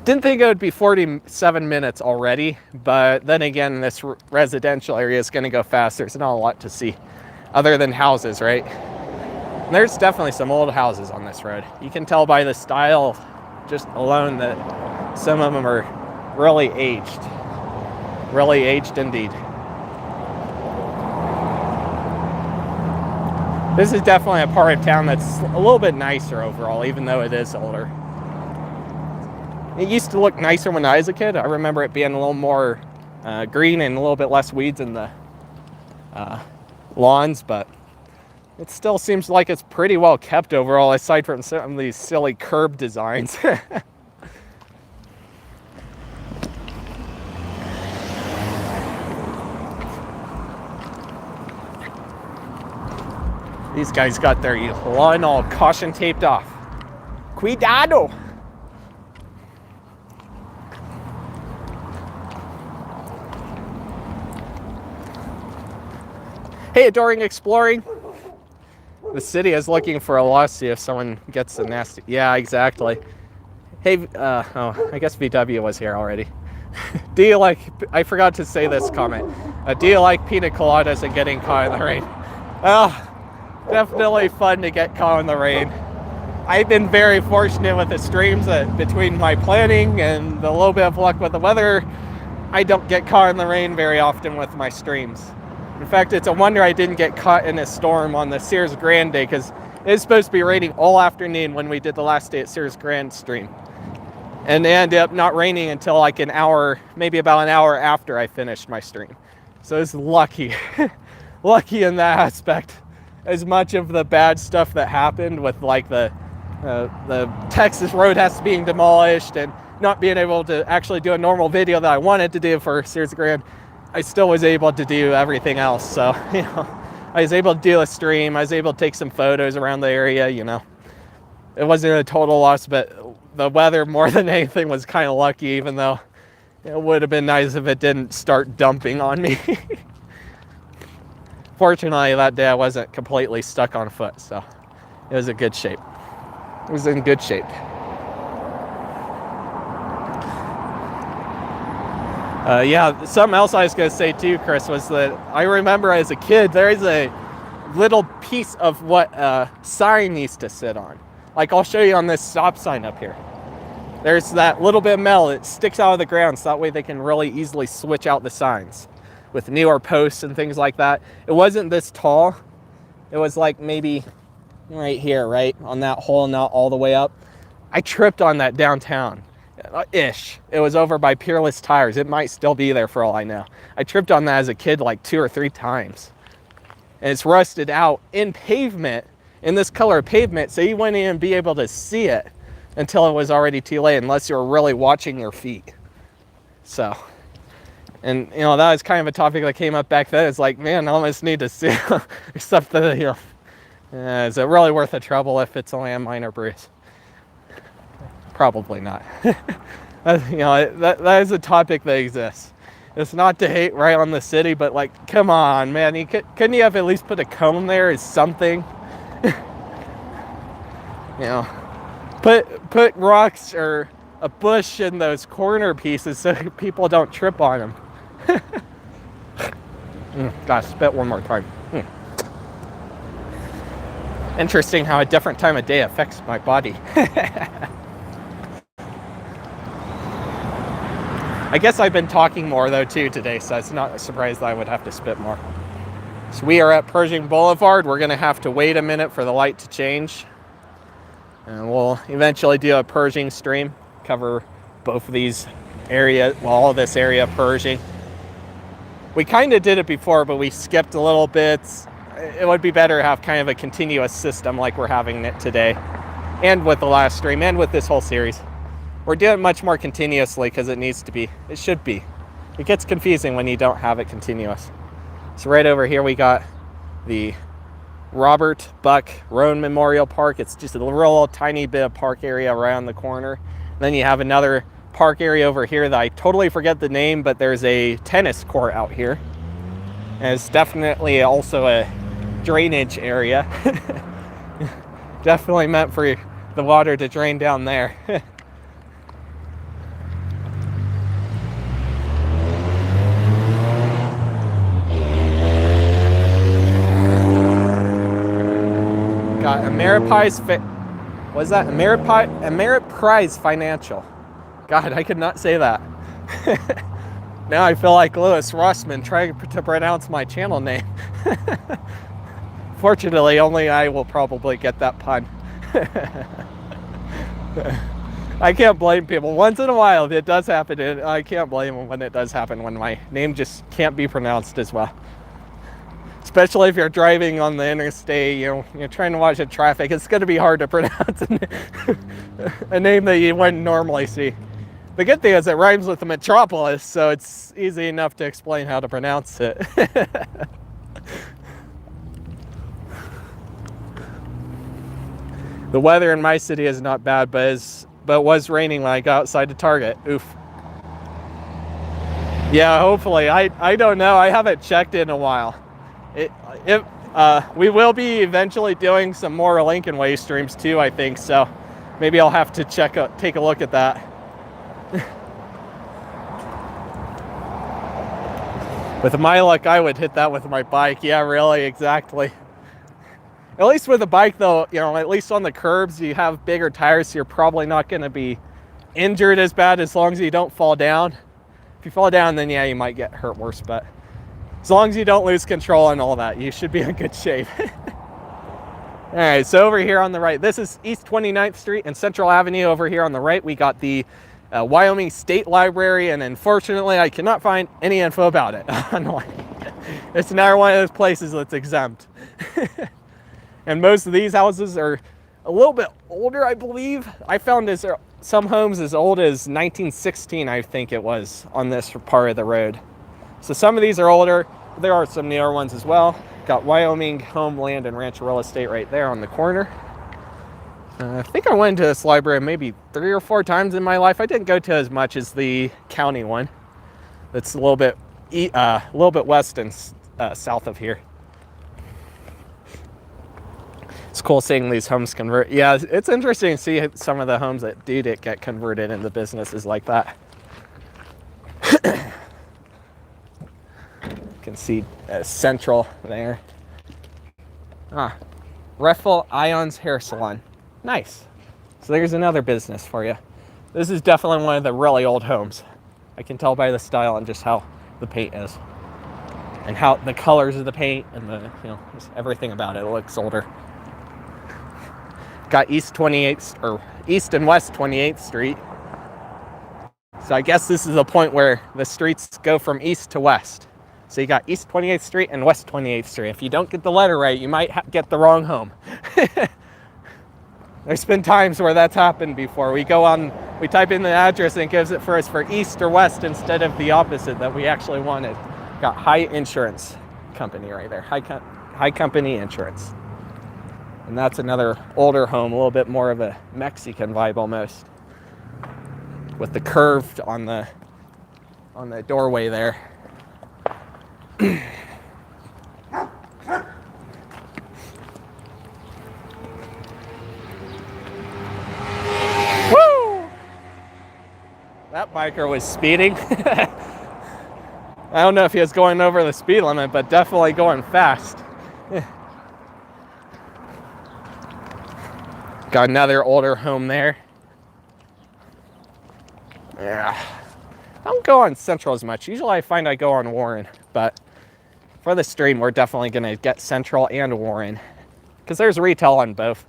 Didn't think it would be 47 minutes already, but then again, this residential area is going to go fast. There's not a lot to see other than houses, right? And there's definitely some old houses on this road. You can tell by the style just alone that some of them are really aged. Really aged indeed. This is definitely a part of town that's a little bit nicer overall, even though it is older. It used to look nicer when I was a kid. I remember it being a little more green and a little bit less weeds in the lawns, but it still seems like it's pretty well kept overall, aside from some of these silly curb designs. These guys got their lawn all caution taped off. Cuidado! Hey, during exploring, the city is looking for a lawsuit if someone gets a nasty... Yeah, exactly. Hey, oh, I guess VW was here already. Do you like... I forgot to say this comment. Do you like pina coladas and getting caught in the rain? Well, definitely fun to get caught in the rain. I've been very fortunate with the streams that between my planning and the little bit of luck with the weather, I don't get caught in the rain very often with my streams. In fact, it's a wonder I didn't get caught in a storm on the Sears Grand day, because it was supposed to be raining all afternoon when we did the last day at Sears Grand stream. And it ended up not raining until like an hour, maybe about an hour after I finished my stream. So it's lucky, lucky in that aspect. As much of the bad stuff that happened with like the Texas Roadhouse being demolished and not being able to actually do a normal video that I wanted to do for Sears Grand, I still was able to do everything else. So, you know, I was able to do a stream. I was able to take some photos around the area, you know. it wasn't a total loss, but the weather more than anything was kind of lucky, even though it would have been nice if it didn't start dumping on me. Fortunately, that day I wasn't completely stuck on foot, so it was in good shape. It was in good shape. Yeah, something else I was going to say too, Chris, was that I remember as a kid, there is a little piece of what a sign used to sit on. Like, I'll show you on this stop sign up here. There's that little bit of metal that sticks out of the ground, so that way they can really easily switch out the signs with newer posts and things like that. It wasn't this tall. It was like maybe right here, right? On that hole, not all the way up. I tripped on that downtown. Ish. It was over by Peerless Tires. It might still be there for all I know. I tripped on that as a kid like 2 or 3 times. And it's rusted out in pavement, in this color of pavement, so you wouldn't even be able to see it until it was already too late, unless you were really watching your feet. So, and you know, that was kind of a topic that came up back then. It's like, man, I almost need to see except that, you know, is it really worth the trouble if it's a landmine or bruise? Probably not. You know, that is a topic that exists. It's not to hate right on the city, but like, come on, man. Couldn't you have at least put a cone there as something? You know, put rocks or a bush in those corner pieces so people don't trip on them. Gosh, spit one more time. Interesting how a different time of day affects my body. I guess I've been talking more though too today, so it's not a surprise that I would have to spit more. So we are at Pershing Blvd. We're gonna have to wait a minute for the light to change. And we'll eventually do a Pershing stream, cover both of these areas, well, all this area of Pershing. We kind of did it before, but we skipped a little bits. It would be better to have kind of a continuous system like we're having it today, and with the last stream, and with this whole series. We're doing it much more continuously because it needs to be. It should be. It gets confusing when you don't have it continuous. So right over here we got the Robert Buck Roan Memorial Park. It's just a real tiny bit of park area around the corner. And then you have another park area over here that I totally forget the name, but there's a tennis court out here. And it's definitely also a drainage area. Definitely meant for the water to drain down there. Got Ameriprise Ameriprise Financial. God, I could not say that. Now I feel like Louis Rossman trying to pronounce my channel name. Fortunately, only I will probably get that pun. I can't blame people. Once in a while, it does happen, and I can't blame them when it does happen, when my name just can't be pronounced as well. Especially if you're driving on the interstate, you know, you're trying to watch the traffic, it's going to be hard to pronounce a name that you wouldn't normally see. The good thing is it rhymes with the metropolis, so it's easy enough to explain how to pronounce it. The weather in my city is not bad, but it was raining when I got outside to Target. Oof. Yeah, hopefully. I don't know. I haven't checked in a while. We will be eventually doing some more Lincoln Way streams too, I think, so maybe I'll have to take a look at that. With my luck, I would hit that with my bike. Yeah, really, exactly. At least with a bike though, you know, at least on the curbs, you have bigger tires, so you're probably not going to be injured as bad as long as you don't fall down. If you fall down, then yeah, you might get hurt worse, but as long as you don't lose control and all that, you should be in good shape. All right, so over here on the right, this is East 29th Street and Central Avenue. Over here on the right, we got the Wyoming State Library, and unfortunately, I cannot find any info about it online. It's another one of those places that's exempt. And most of these houses are a little bit older, I believe. I found some homes as old as 1916, I think it was, on this part of the road. So some of these are older. There are some newer ones as well. Got Wyoming Home, Land, and Ranch Real Estate right there on the corner. I think I went to this library maybe 3 or 4 times in my life. I didn't go to as much as the county one. That's a little bit west and south of here. It's cool seeing these homes convert. Yeah, it's interesting to see some of the homes that do get converted into businesses like that. You can see Central there. Refl Ions Hair Salon. Nice. So there's another business for you. This is definitely one of the really old homes. I can tell by the style and just how the paint is. And how the colors of the paint and the, just everything about it. It looks older. Got East and West 28th Street. So I guess this is a point where the streets go from east to west. So you got East 28th Street and West 28th Street. If you don't get the letter right, you might get the wrong home. There's been times where that's happened before. We type in the address and it gives it for us for east or west instead of the opposite that we actually wanted. Got High Insurance Company right there. High Company Insurance. And that's another older home, a little bit more of a Mexican vibe almost. With the curved on the doorway there. Woo! That biker was speeding. I don't know if he was going over the speed limit, but definitely going fast. Got another older home there. Yeah. I don't go on Central as much. Usually I find I go on Warren, but for the stream, we're definitely going to get Central and Warren because there's retail on both.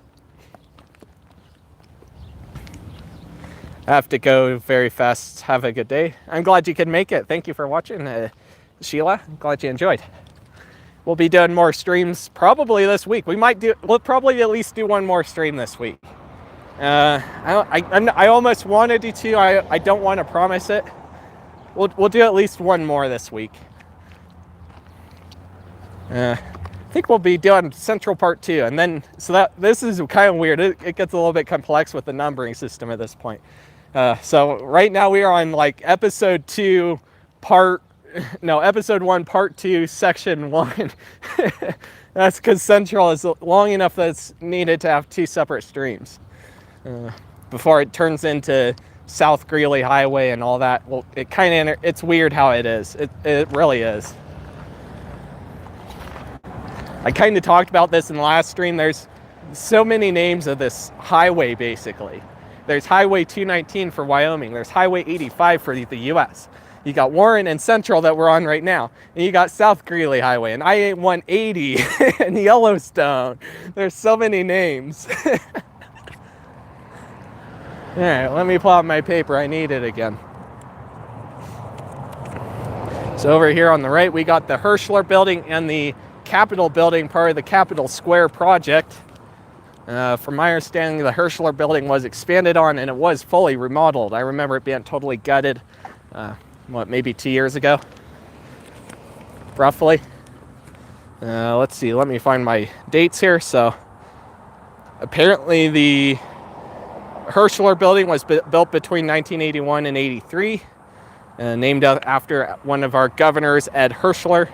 I have to go very fast. Have a good day. I'm glad you could make it. Thank you for watching, Sheila. I'm glad you enjoyed. We'll be doing more streams probably this week. We'll probably at least do one more stream this week. I almost wanted to. I don't want to promise it. We'll do at least one more this week. I think we'll be doing Central Part 2, and then this is kind of weird. It gets a little bit complex with the numbering system at this point. So right now we are on like episode 1, part 2, section 1. That's because Central is long enough that it's needed to have 2 separate streams before it turns into South Greeley Highway and all that. Well, it's weird how it is. It really is. I kind of talked about this in the last stream. There's so many names of this highway, basically. There's Highway 219 for Wyoming. There's Highway 85 for the U.S. You got Warren and Central that we're on right now. And you got South Greeley Highway and I-180 and Yellowstone. There's so many names. All right, let me pull out my paper. I need it again. So over here on the right, we got the Hirschler building and the Capitol building, part of the Capitol Square project. From my understanding, the Hirschler building was expanded on and it was fully remodeled. I remember it being totally gutted. Maybe 2 years ago, roughly. Let's see, let me find my dates here. So apparently the Hirschler building was built between 1981 and 83, named after one of our governors, Ed Hirschler.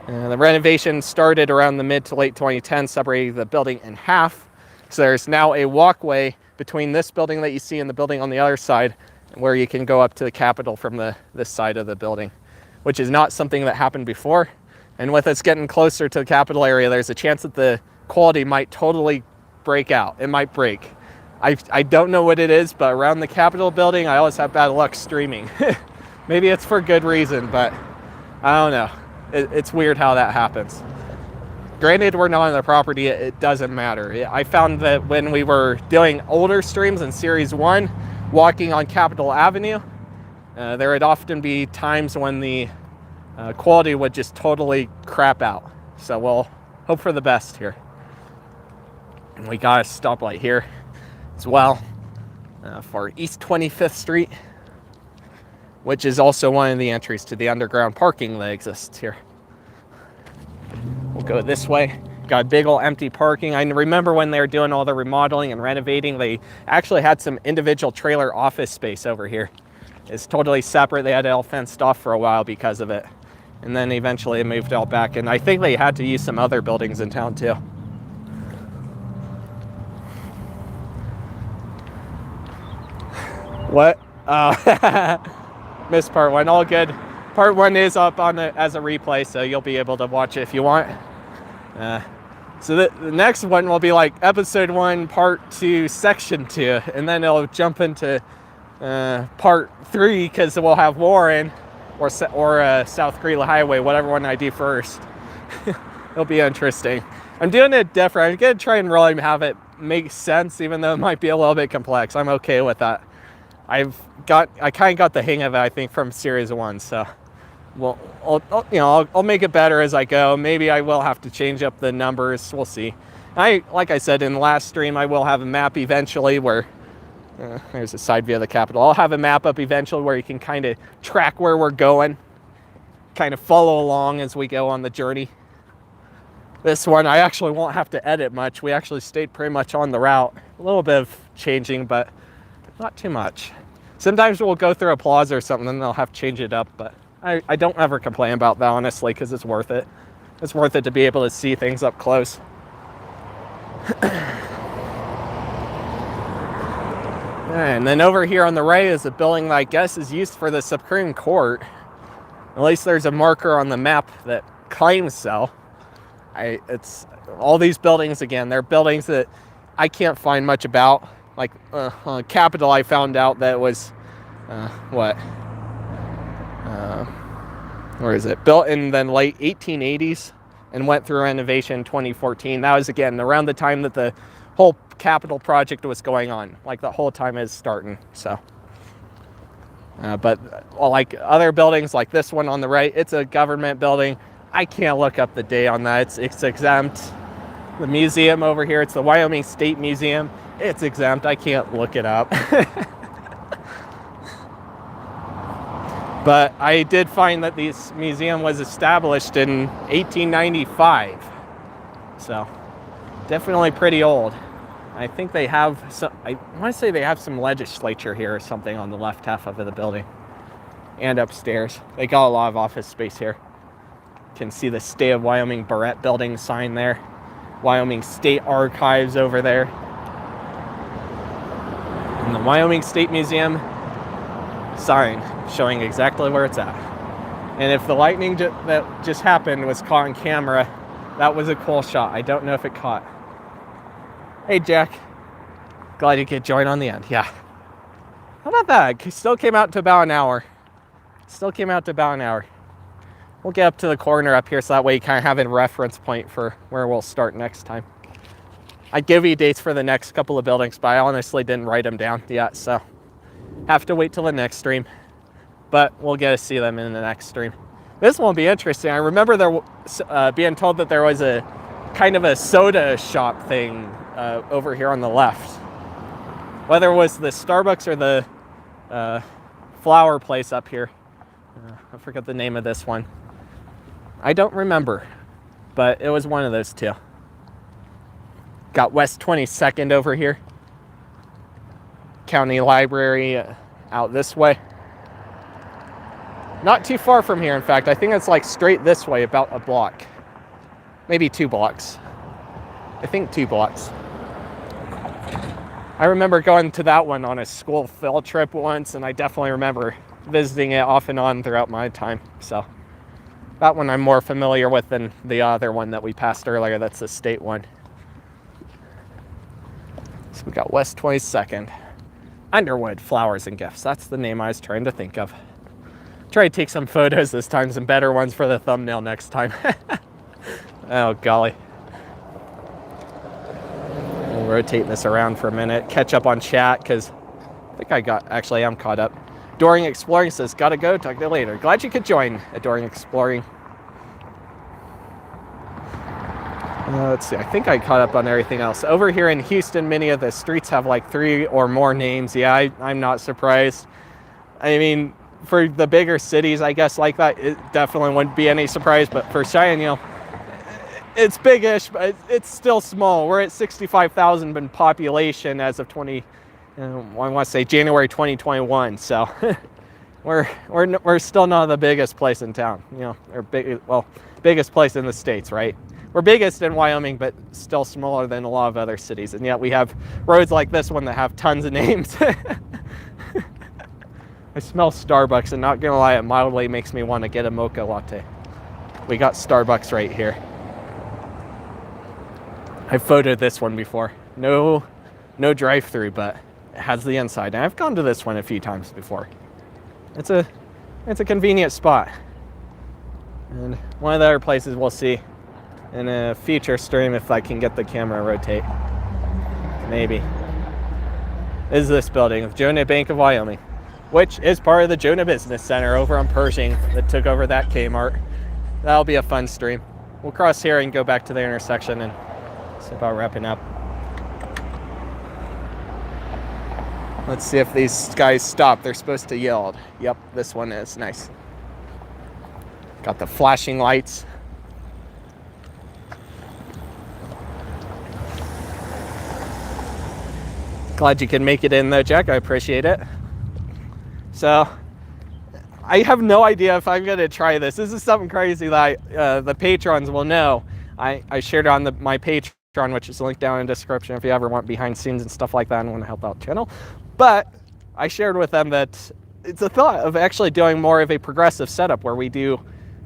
The renovation started around the mid to late 2010s, separating the building in half. So there's now a walkway between this building that you see and the building on the other side, where you can go up to the Capitol from this side of the building, which is not something that happened before. And with us getting closer to the Capitol area, there's a chance that the quality might totally break out. It might break. I don't know what it is, but around the Capitol building, I always have bad luck streaming. Maybe it's for good reason, but I don't know. It's weird how that happens. Granted, we're not on the property. It doesn't matter. I found that when we were doing older streams in Series 1, walking on Capitol Avenue, there would often be times when the quality would just totally crap out. So we'll hope for the best here. And we got a stoplight here as well for East 25th Street, which is also one of the entries to the underground parking that exists here. We'll go this way. got big old empty parking. I remember when they were doing all the remodeling and renovating, they actually had some individual trailer office space over here. It's totally separate. They had it all fenced off for a while because of it. And then eventually it moved all back. And I think they had to use some other buildings in town too. What? Missed part one. All good. Part one is up on it as a replay, so you'll be able to watch it if you want. So the next one will be like episode 1, part 2, section 2, and then it'll jump into part 3 because we'll have Warren or South Greeley Highway, whatever one I do first. It'll be interesting. I'm doing it different. I'm gonna try and really have it make sense, even though it might be a little bit complex. I'm okay with that. I kind of got the hang of it, I think, from series 1. So, well, I'll make it better as I go. Maybe I will have to change up the numbers. We'll see. Like I said in the last stream, I will have a map eventually where there's a side view of the Capitol. I'll have a map up eventually where you can kind of track where we're going, kind of follow along as we go on the journey. This one, I actually won't have to edit much. We actually stayed pretty much on the route. A little bit of changing, but not too much. Sometimes we'll go through a plaza or something and they'll have to change it up, but I don't ever complain about that, honestly, because it's worth it. It's worth it to be able to see things up close. And then over here on the right is a building that I guess is used for the Supreme Court. At least there's a marker on the map that claims so. It's all these buildings, again, they're buildings that I can't find much about. Like Capitol, I found out that it was where is it? Built in the late 1880s and went through renovation in 2014. That was, again, around the time that the whole Capitol project was going on. Like the whole time is starting. So, but like other buildings, like this one on the right, it's a government building. I can't look up the date on that. It's exempt. The museum over here, it's the Wyoming State Museum. It's exempt. I can't look it up. But I did find that this museum was established in 1895. So definitely pretty old. I think they have some, I want to say they have some legislature here or something on the left half of the building. And upstairs. They got a lot of office space here. You can see the State of Wyoming Barrett building sign there. Wyoming State Archives over there. And the Wyoming State Museum sign showing exactly where it's at. And if the lightning that just happened was caught on camera, that was a cool shot. I don't know if it caught. Hey, Jack. Glad you could join on the end. Yeah. How about that? It still came out to about an hour. We'll get up to the corner up here so that way you kind of have a reference point for where we'll start next time. I'd give you dates for the next couple of buildings, but I honestly didn't write them down yet, so have to wait till the next stream. But we'll get to see them in the next stream. This one will be interesting. I remember there being told that there was a kind of a soda shop thing over here on the left. Whether it was the Starbucks or the flower place up here. I forget the name of this one. I don't remember, but it was one of those two. Got West 22nd over here. County Library out this way. Not too far from here, in fact. I think it's like straight this way, about a block. Maybe 2 blocks. I think 2 blocks. I remember going to that one on a school field trip once, and I definitely remember visiting it off and on throughout my time. So that one I'm more familiar with than the other one that we passed earlier. That's the state one. So we got West 22nd. Underwood Flowers and Gifts. That's the name I was trying to think of. Try to take some photos this time, some better ones for the thumbnail next time. Oh, golly. We'll rotate this around for a minute. Catch up on chat, because I think actually I'm caught up. Adoring Exploring says, gotta go, talk to you later. Glad you could join, Adoring Exploring. Let's see, I think I caught up on everything else. Over here in Houston, many of the streets have like 3 or more names. Yeah, I'm not surprised. I mean, for the bigger cities, I guess, like that, it definitely wouldn't be any surprise. But for Cheyenne, it's big-ish, but it's still small. We're at 65,000 in population as of I want to say January 2021. So we're still not the biggest place in town. You know, or biggest place in the States, right? We're biggest in Wyoming, but still smaller than a lot of other cities. And yet we have roads like this one that have tons of names. I smell Starbucks, and not gonna lie, it mildly makes me want to get a mocha latte. We got Starbucks right here. I've photoed this one before. No drive-through, but it has the inside. And I've gone to this one a few times before. It's a convenient spot. And one of the other places we'll see in a future stream, if I can get the camera to rotate, maybe, is this building of Jonah Bank of Wyoming, which is part of the Jonah Business Center over on Pershing that took over that Kmart. That'll be a fun stream. We'll cross here and go back to the intersection and see about wrapping up. Let's see if these guys stop. They're supposed to yield. Yep, this one is nice. Got the flashing lights. Glad you can make it in though, Jack. I appreciate it. So, I have no idea if I'm gonna try this. This is something crazy that the patrons will know. I shared it on my Patreon, which is linked down in the description if you ever want behind scenes and stuff like that and want to help out the channel. But I shared with them that it's a thought of actually doing more of a progressive setup where we do,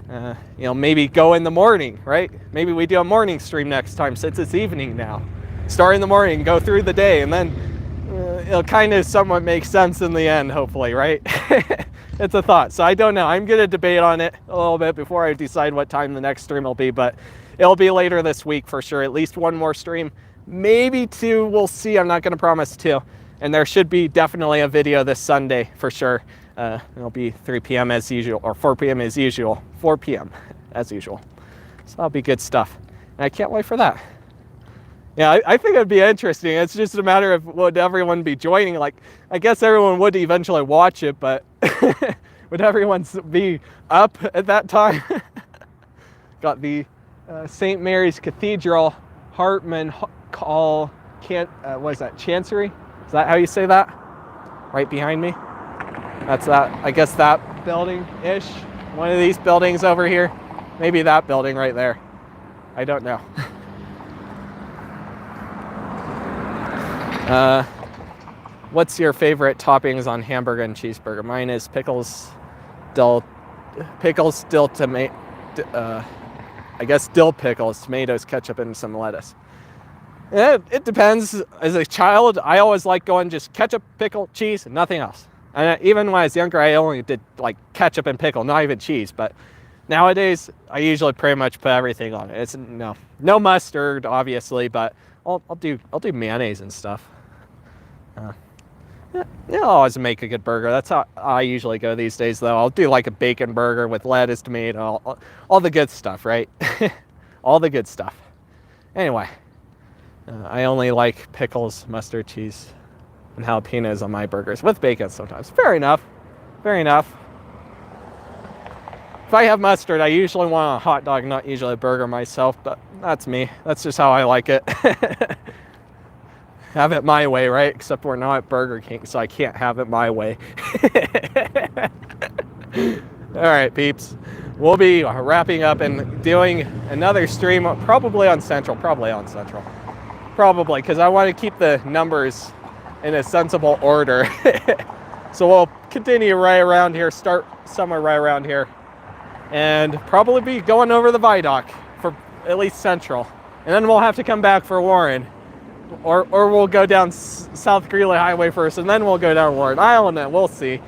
you know, maybe go in the morning, right? Maybe we do a morning stream next time since it's evening now. Start in the morning, go through the day, and then it'll kind of somewhat make sense in the end, hopefully, right? It's a thought. So I don't know. I'm going to debate on it a little bit before I decide what time the next stream will be, but it'll be later this week for sure. At least one more stream, maybe two. We'll see. I'm not going to promise two. And there should be definitely a video this Sunday for sure. It'll be 3 p.m. as usual, or 4 p.m. as usual. 4 p.m. as usual. So that'll be good stuff. And I can't wait for that. Yeah, I think it'd be interesting. It's just a matter of would everyone be joining. Like, I guess everyone would eventually watch it, but would everyone be up at that time? Got the St. Mary's Cathedral, Hartman Hall, what is that, Chancery? Is that how you say that? Right behind me? That's that, I guess that building-ish. One of these buildings over here. Maybe that building right there. I don't know. What's your favorite toppings on hamburger and cheeseburger? Mine is pickles, dill tomato, I guess dill pickles, tomatoes, ketchup, and some lettuce. It depends. As a child, I always liked going just ketchup, pickle, cheese, and nothing else. And even when I was younger, I only did like ketchup and pickle, not even cheese. But nowadays, I usually pretty much put everything on it. It's no mustard, obviously, but I'll do mayonnaise and stuff. Yeah, I'll always make a good burger. That's how I usually go these days, though. I'll do like a bacon burger with lettuce, tomato, all the good stuff, right? All the good stuff. Anyway, I only like pickles, mustard, cheese, and jalapenos on my burgers with bacon sometimes. Fair enough. Fair enough. If I have mustard, I usually want a hot dog, not usually a burger myself, but that's me. That's just how I like it. Have it my way, right? Except we're not at Burger King, so I can't have it my way. All right, peeps. We'll be wrapping up and doing another stream, probably on Central, Probably, because I want to keep the numbers in a sensible order. So we'll continue right around here, start somewhere right around here, and probably be going over the Viaduct for at least Central. And then we'll have to come back for Warren. Or we'll go down South Greeley Highway first, and then we'll go down Warren. I don't know. We'll see.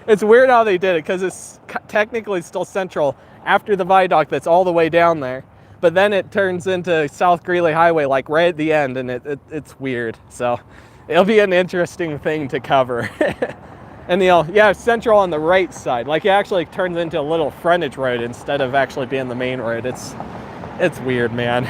It's weird how they did it, because it's technically still Central after the Viaduct that's all the way down there. But then it turns into South Greeley Highway, like right at the end, and it's weird. So it'll be an interesting thing to cover. And yeah, Central on the right side. Like, it actually turns into a little frontage road instead of actually being the main road. It's weird, man.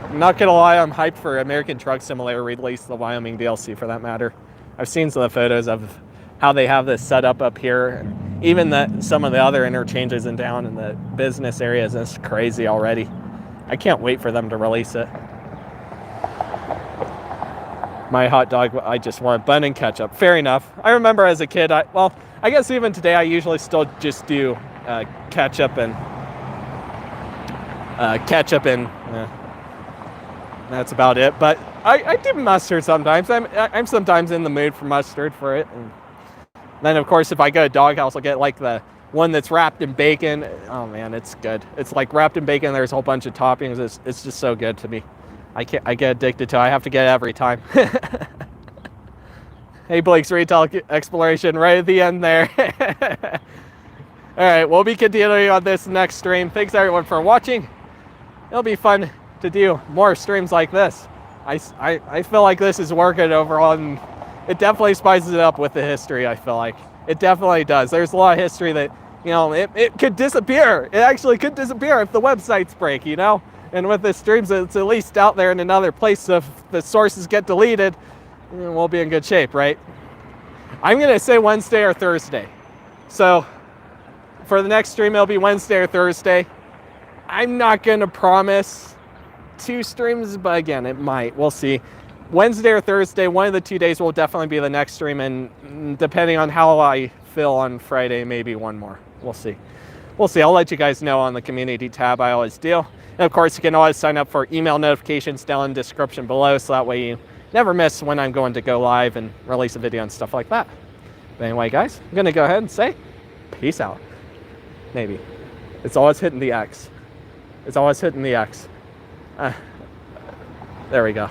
I'm not gonna lie, I'm hyped for American Truck Simulator release, the Wyoming DLC for that matter. I've seen some of the photos of how they have this set up here. And even some of the other interchanges and down in the business areas is crazy already. I can't wait for them to release it. My hot dog, I just want bun and ketchup. Fair enough. I remember as a kid, well, I guess even today I usually still just do ketchup and that's about it. But I do mustard sometimes. I'm sometimes in the mood for mustard for it. And then of course if I go to Doghouse, I'll get like the one that's wrapped in bacon. Oh man, it's good. It's like wrapped in bacon. There's a whole bunch of toppings. It's just so good to me. I get addicted to it. I have to get it every time. Hey, Blake's Retail Exploration right at the end there. All right, we'll be continuing on this next stream. Thanks everyone for watching. It'll be fun to do more streams like this. I feel like this is working overall, and it definitely spices it up with the history, I feel like. It definitely does. There's a lot of history that, you know, it could disappear. It actually could disappear if the websites break, you know? And with the streams, it's at least out there in another place, so if the sources get deleted, we'll be in good shape, right? I'm gonna say Wednesday or Thursday. So for the next stream, it'll be Wednesday or Thursday. I'm not gonna promise 2 streams, but again, it might, we'll see. Wednesday or Thursday, one of the 2 days will definitely be the next stream, and depending on how I feel on Friday, maybe one more. We'll see. We'll see. I'll let you guys know on the community tab. I always do. And of course, you can always sign up for email notifications down in the description below, so that way you never miss when I'm going to go live and release a video and stuff like that. But anyway, guys, I'm going to go ahead and say peace out. Maybe. It's always hitting the X. It's always hitting the X. There we go.